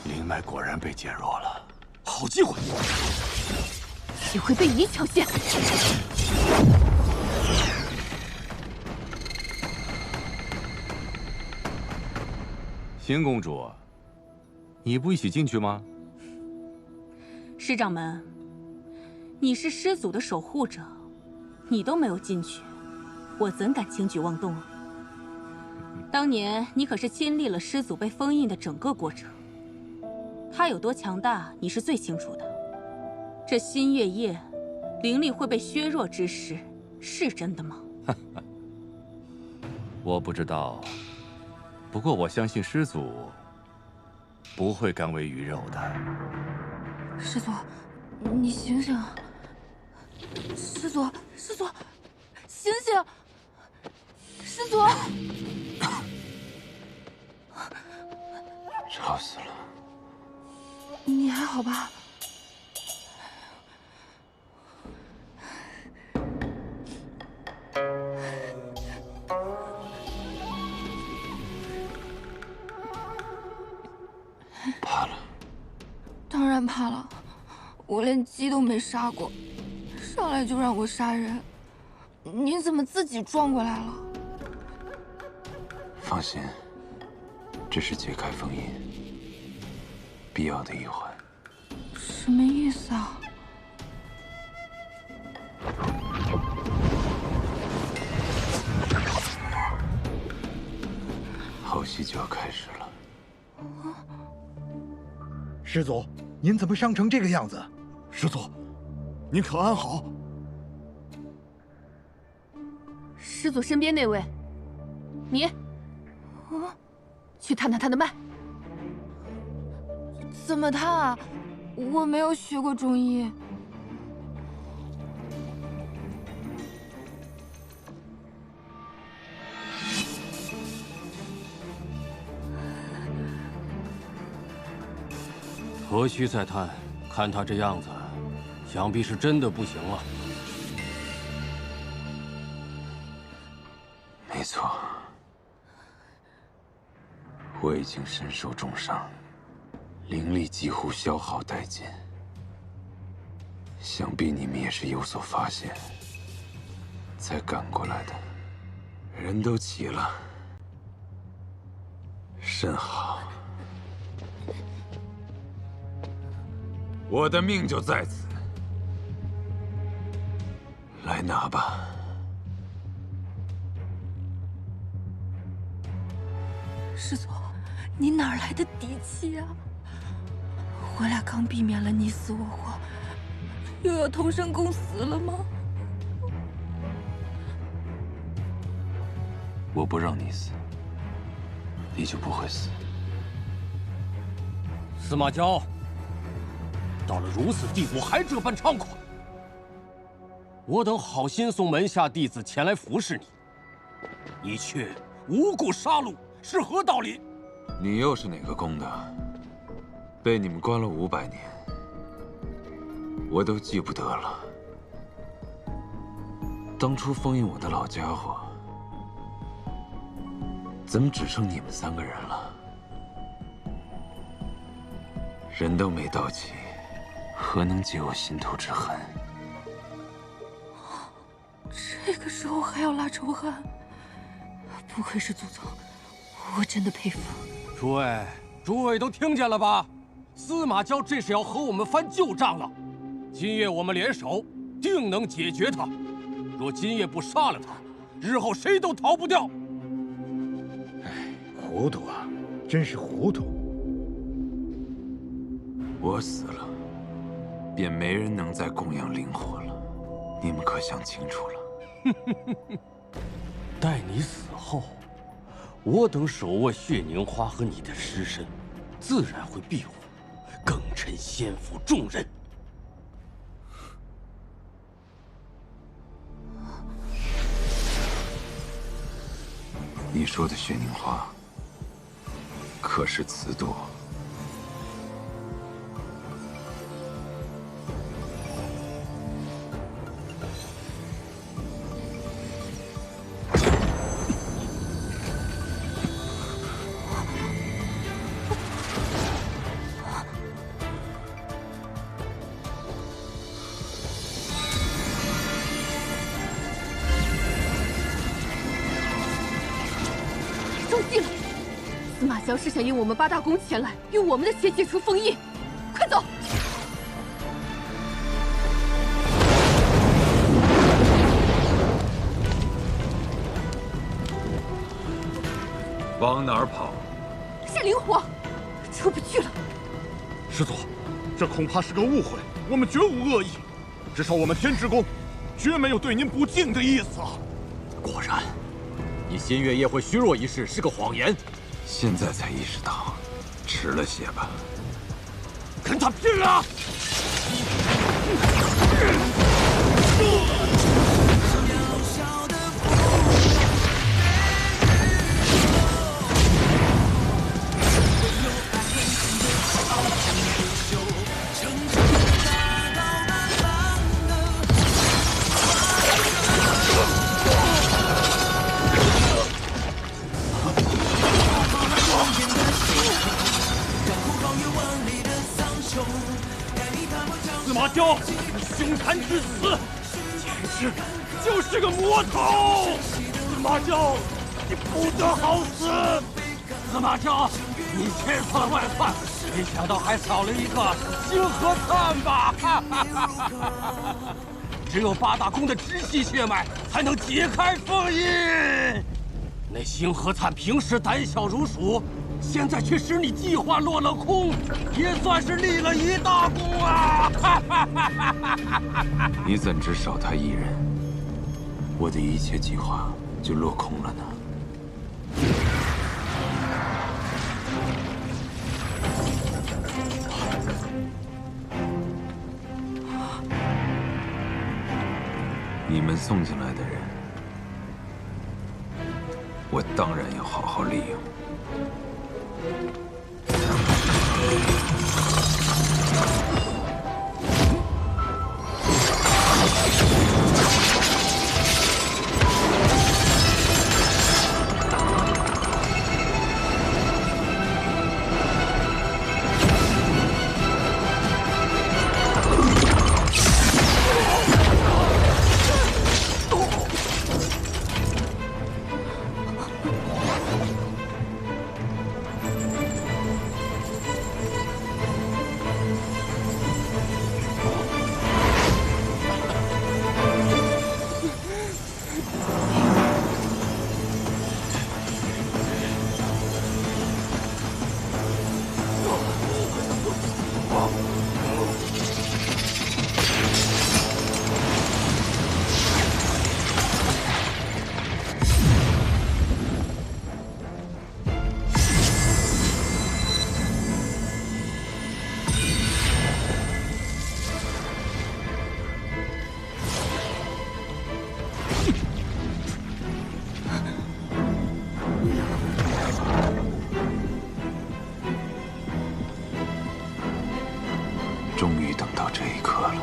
灵脉果然被减弱了，好机会！机会被你抢先。新公主，你不一起进去吗？师掌门，你是师祖的守护者，你都没有进去，我怎敢轻举妄动啊？当年你可是亲历了师祖被封印的整个过程，他有多强大，你是最清楚的。这新月夜，灵力会被削弱之事，是真的吗？我不知道，不过我相信师祖不会甘为鱼肉的。师祖，你醒醒！师祖，师祖，醒醒！师祖，吵死了！你还好吧？怕了？当然怕了，我连鸡都没杀过，上来就让我杀人，您怎么自己撞过来了？放心，这是解开封印必要的一环。什么意思啊？后戏就要开始了。师祖，您怎么伤成这个样子？师祖，您可安好？师祖身边那位，你，去探探他的脉。怎么探啊？我没有学过中医。何须再探？看他这样子，想必是真的不行了。没错，我已经身受重伤，灵力几乎消耗殆尽。想必你们也是有所发现，才赶过来的。人都齐了，甚好。我的命就在此，来拿吧。师祖，你哪来的底气啊？我俩刚避免了你死我活，又要同生共死了吗？我不让你死，你就不会死。司马娇，到了如此地步还这般猖狂，我等好心送门下弟子前来服侍你，你却无故杀戮，是何道理？你又是哪个宫的？被你们关了500年，我都记不得了。当初封印我的老家伙，怎么只剩你们3个人了？人都没到齐，何能解我心头之恨？这个时候还要拉仇恨，不愧是祖宗，我真的佩服。诸位都听见了吧？司马娇这是要和我们翻旧账了。今夜我们联手，定能解决他。若今夜不杀了他，日后谁都逃不掉。哎，糊涂啊，真是糊涂。我死了，便没人能再供养灵火了。你们可想清楚了？待你死后，我等手握血凝花和你的尸身，自然会庇护，更趁先父重任。你说的血凝花，可是雌毒？萧是想引我们8大宫前来，用我们的血解除封印。快走！往哪儿跑？是灵火，出不去了。师祖，这恐怕是个误会，我们绝无恶意。至少我们天之宫，绝没有对您不敬的意思啊！果然，你新月夜会虚弱一事是个谎言。现在才意识到，迟了些吧。跟他拼了！司马昭，凶残至死，简直就是个魔头！司马昭，你不得好死！司马昭，你千算万算，没想到还少了一个星河灿吧？只有八大宫的直系血脉才能解开封印。那星河灿平时胆小如鼠，现在却使你计划落了空，也算是立了一大功啊！你怎知少他一人，我的一切计划就落空了呢？你们送进来的人，我当然要好好利用。终于等到这一刻了。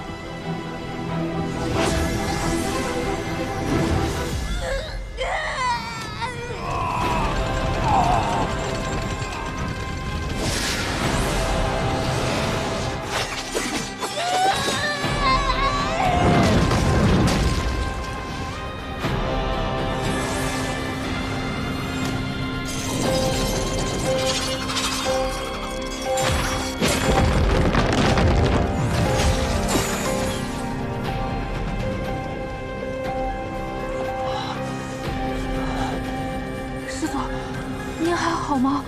好吗？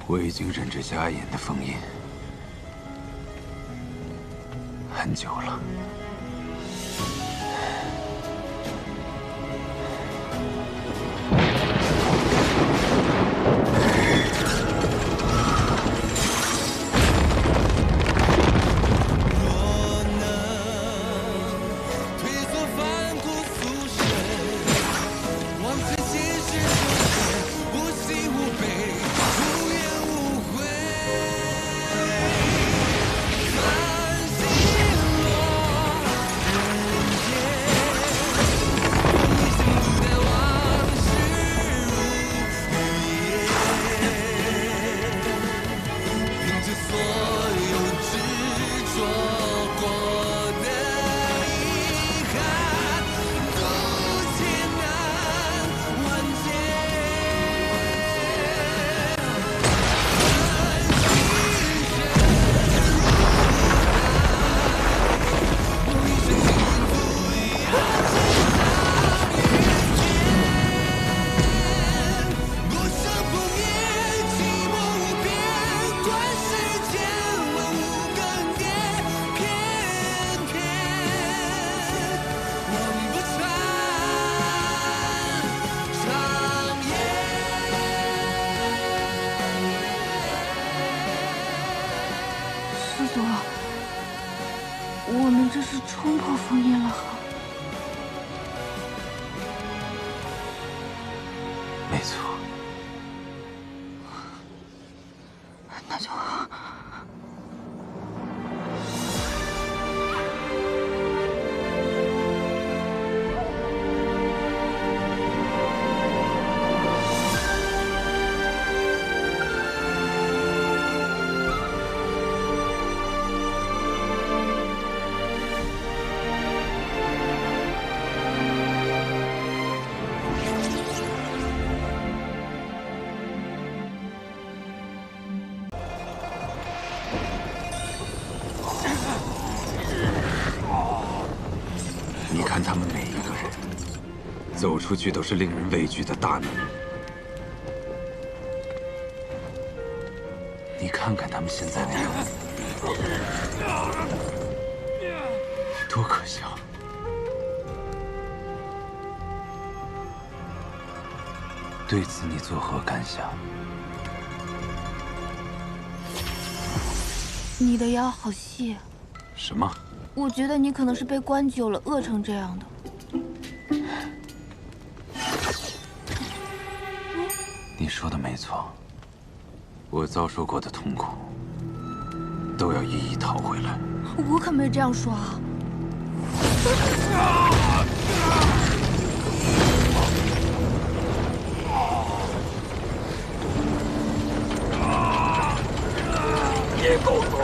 我已经忍着家眼的封印很久了。错。那就好。你看他们每一个人，走出去都是令人畏惧的大门。你看看他们现在的样子，多可笑！对此你作何感想？你的腰好细。什么？我觉得你可能是被关久了，饿成这样的。你说的没错，我遭受过的痛苦都要一一讨回来。我可没这样说啊！叶公主！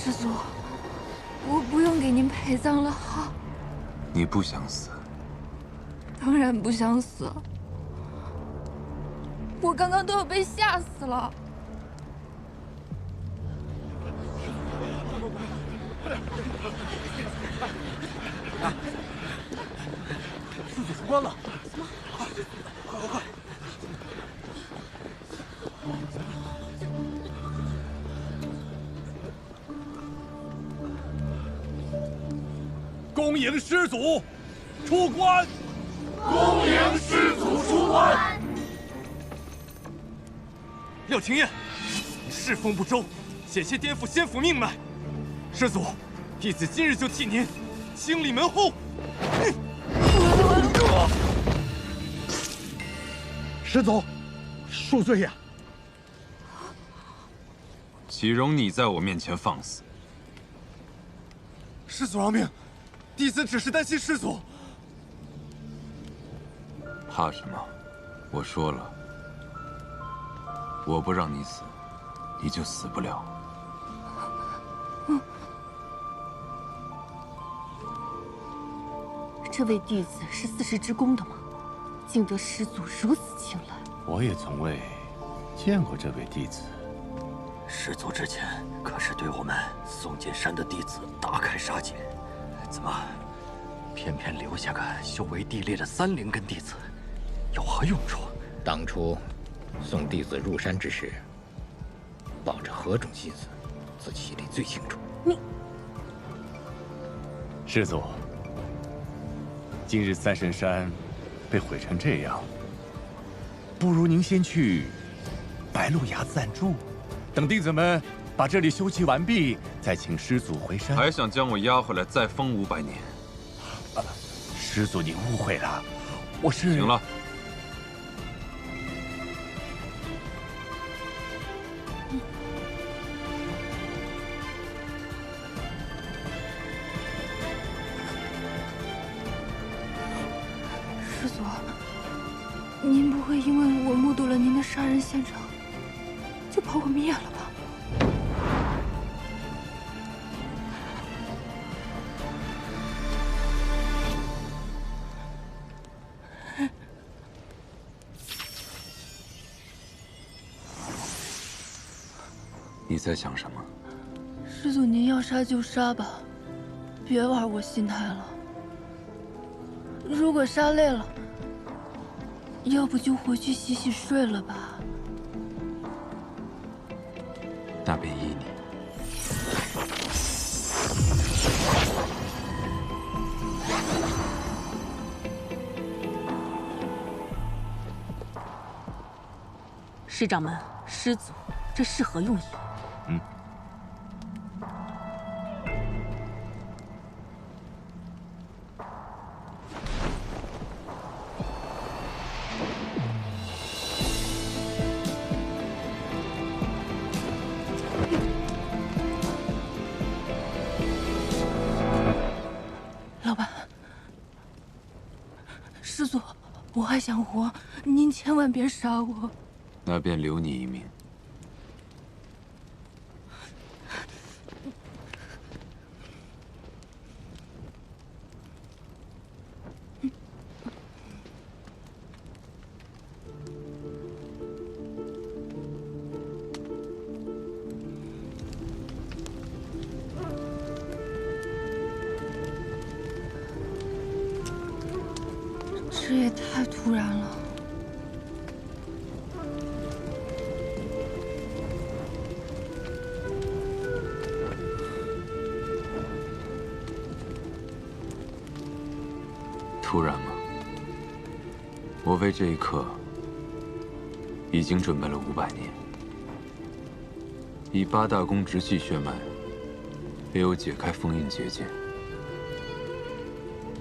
师祖，我不用给您陪葬了哈。你不想死？当然不想死，我刚刚都要被吓死了。师祖出关了！快快快！恭迎师祖出关！恭迎师祖出关！廖廷彦，你侍奉不周，险些颠覆先府命脉。师祖，弟子今日就替您清理门户。师祖，恕罪呀！岂容你在我面前放肆？师祖饶命，弟子只是担心师祖。怕什么？我说了，我不让你死，你就死不了。这位弟子是四世之宫的吗？竟得师祖如此青睐。我也从未见过这位弟子。师祖之前可是对我们宋锦山的弟子大开杀戒，怎么偏偏留下个修为低劣的3灵根弟子，有何用处？当初送弟子入山之时，抱着何种心思，自己心里最清楚。师祖，今日三神山被毁成这样，不如您先去白鹿崖暂住，等弟子们把这里修葺完毕，再请师祖回山。还想将我押回来再封500年？师祖，您误会了，我是……行了。师祖，您不会因为我目睹了您的杀人现场，就把我灭了吧？你在想什么？师祖，您要杀就杀吧，别玩我心态了。如果杀累了，要不就回去洗洗睡了吧。那便依你。师掌门，师祖，这是何用意？老板，师祖，我还想活，您千万别杀我。那便留你一命。这也太突然了。突然吗？我为这一刻已经准备了500年。以8大宫直系血脉，也有解开封印结界。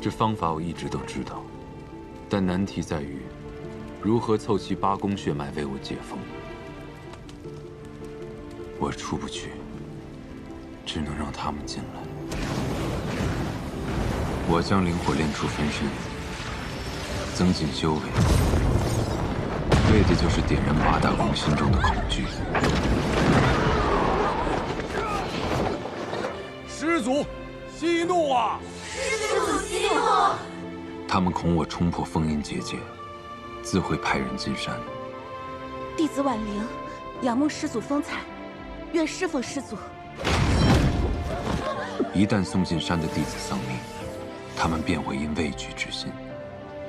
这方法我一直都知道，但难题在于如何凑齐8宫血脉为我解封。我出不去，只能让他们进来。我将灵火炼出分身，增进修为，为的就是点燃8大宫心中的恐惧。师祖，息怒啊！师祖息怒！他们恐我冲破封印结界，自会派人进山。弟子婉灵，仰慕师祖风采，愿侍奉师祖。一旦送进山的弟子丧命，他们便会因畏惧之心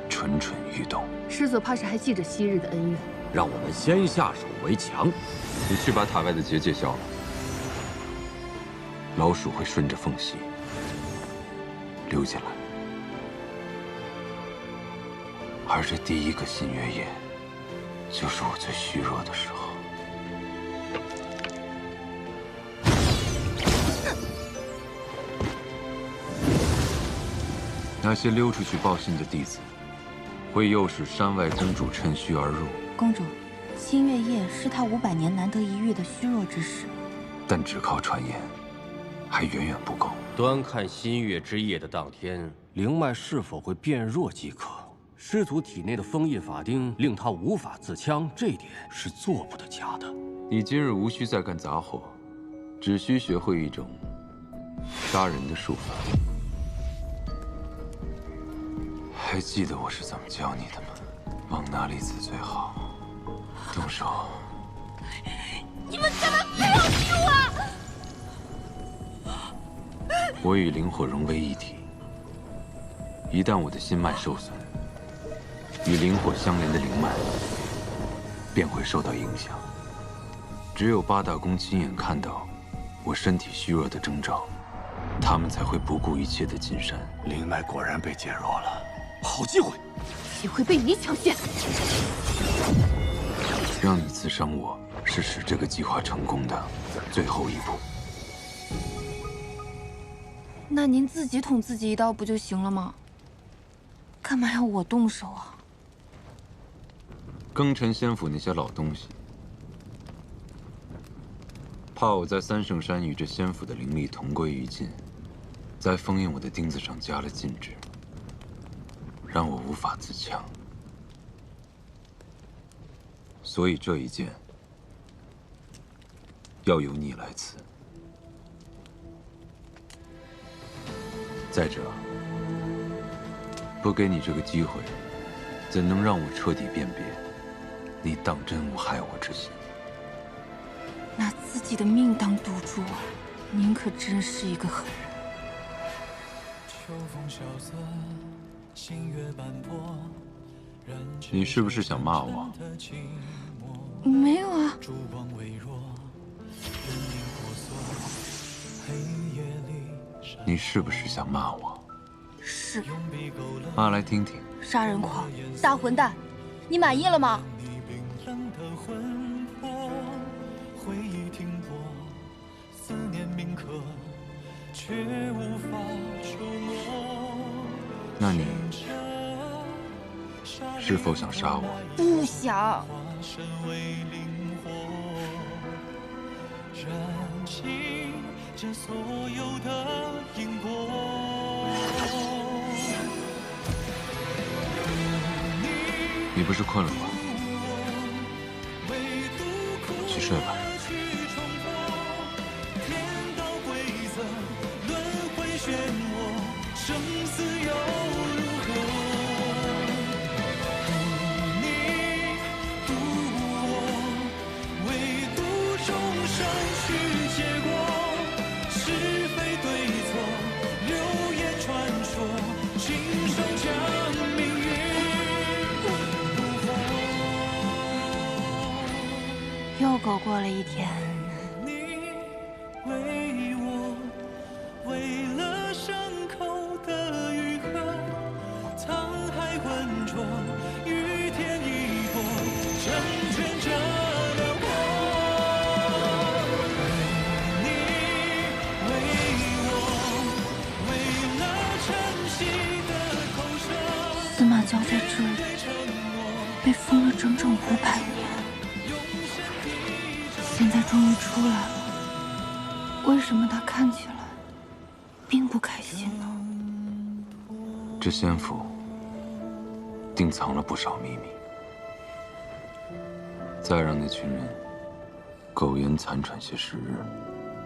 蠢蠢欲动。师祖怕是还记着昔日的恩怨。让我们先下手为强。你去把塔外的结界消了，老鼠会顺着缝隙溜进来。而这第一个新月夜，就是我最虚弱的时候。那些溜出去报信的弟子，会诱使山外公主趁虚而入。公主，新月夜是他500年难得一遇的虚弱之时，但只靠传言，还远远不够。端看新月之夜的当天，灵脉是否会变弱即可。师祖体内的封印法钉令他无法自戕，这点是做不得假的。你今日无需再干杂活，只需学会一种杀人的术法。还记得我是怎么教你的吗？往哪里刺最好？动手！你们干嘛非要救啊？我与灵火融为一体，一旦我的心脉受损，与灵火相连的灵脉便会受到影响。只有8大宫亲眼看到我身体虚弱的征兆，他们才会不顾一切的进山。灵脉果然被减弱了。好机会，也会被你抢先。让你刺伤我，是使这个计划成功的最后一步。那您自己捅自己一刀不就行了吗？干嘛要我动手啊？庚辰仙府那些老东西，怕我在三圣山与这仙府的灵力同归于尽，在封印我的钉子上加了禁制，让我无法自戕。所以这一剑要由你来刺。再者，不给你这个机会，怎能让我彻底辨别你当真无害我之心？拿自己的命当赌注啊！您可真是一个狠人。你是不是想骂我？没有啊。你是不是想骂我？是。骂来听听。杀人狂，大混蛋，你满意了吗？那你是否想杀我？不想。你不是困了吗？去睡吧。又狗过了一天。司马娇在这里被封了整整500年。现在终于出来了，为什么他看起来并不开心呢？这仙府定藏了不少秘密，再让那群人苟延残喘些时日，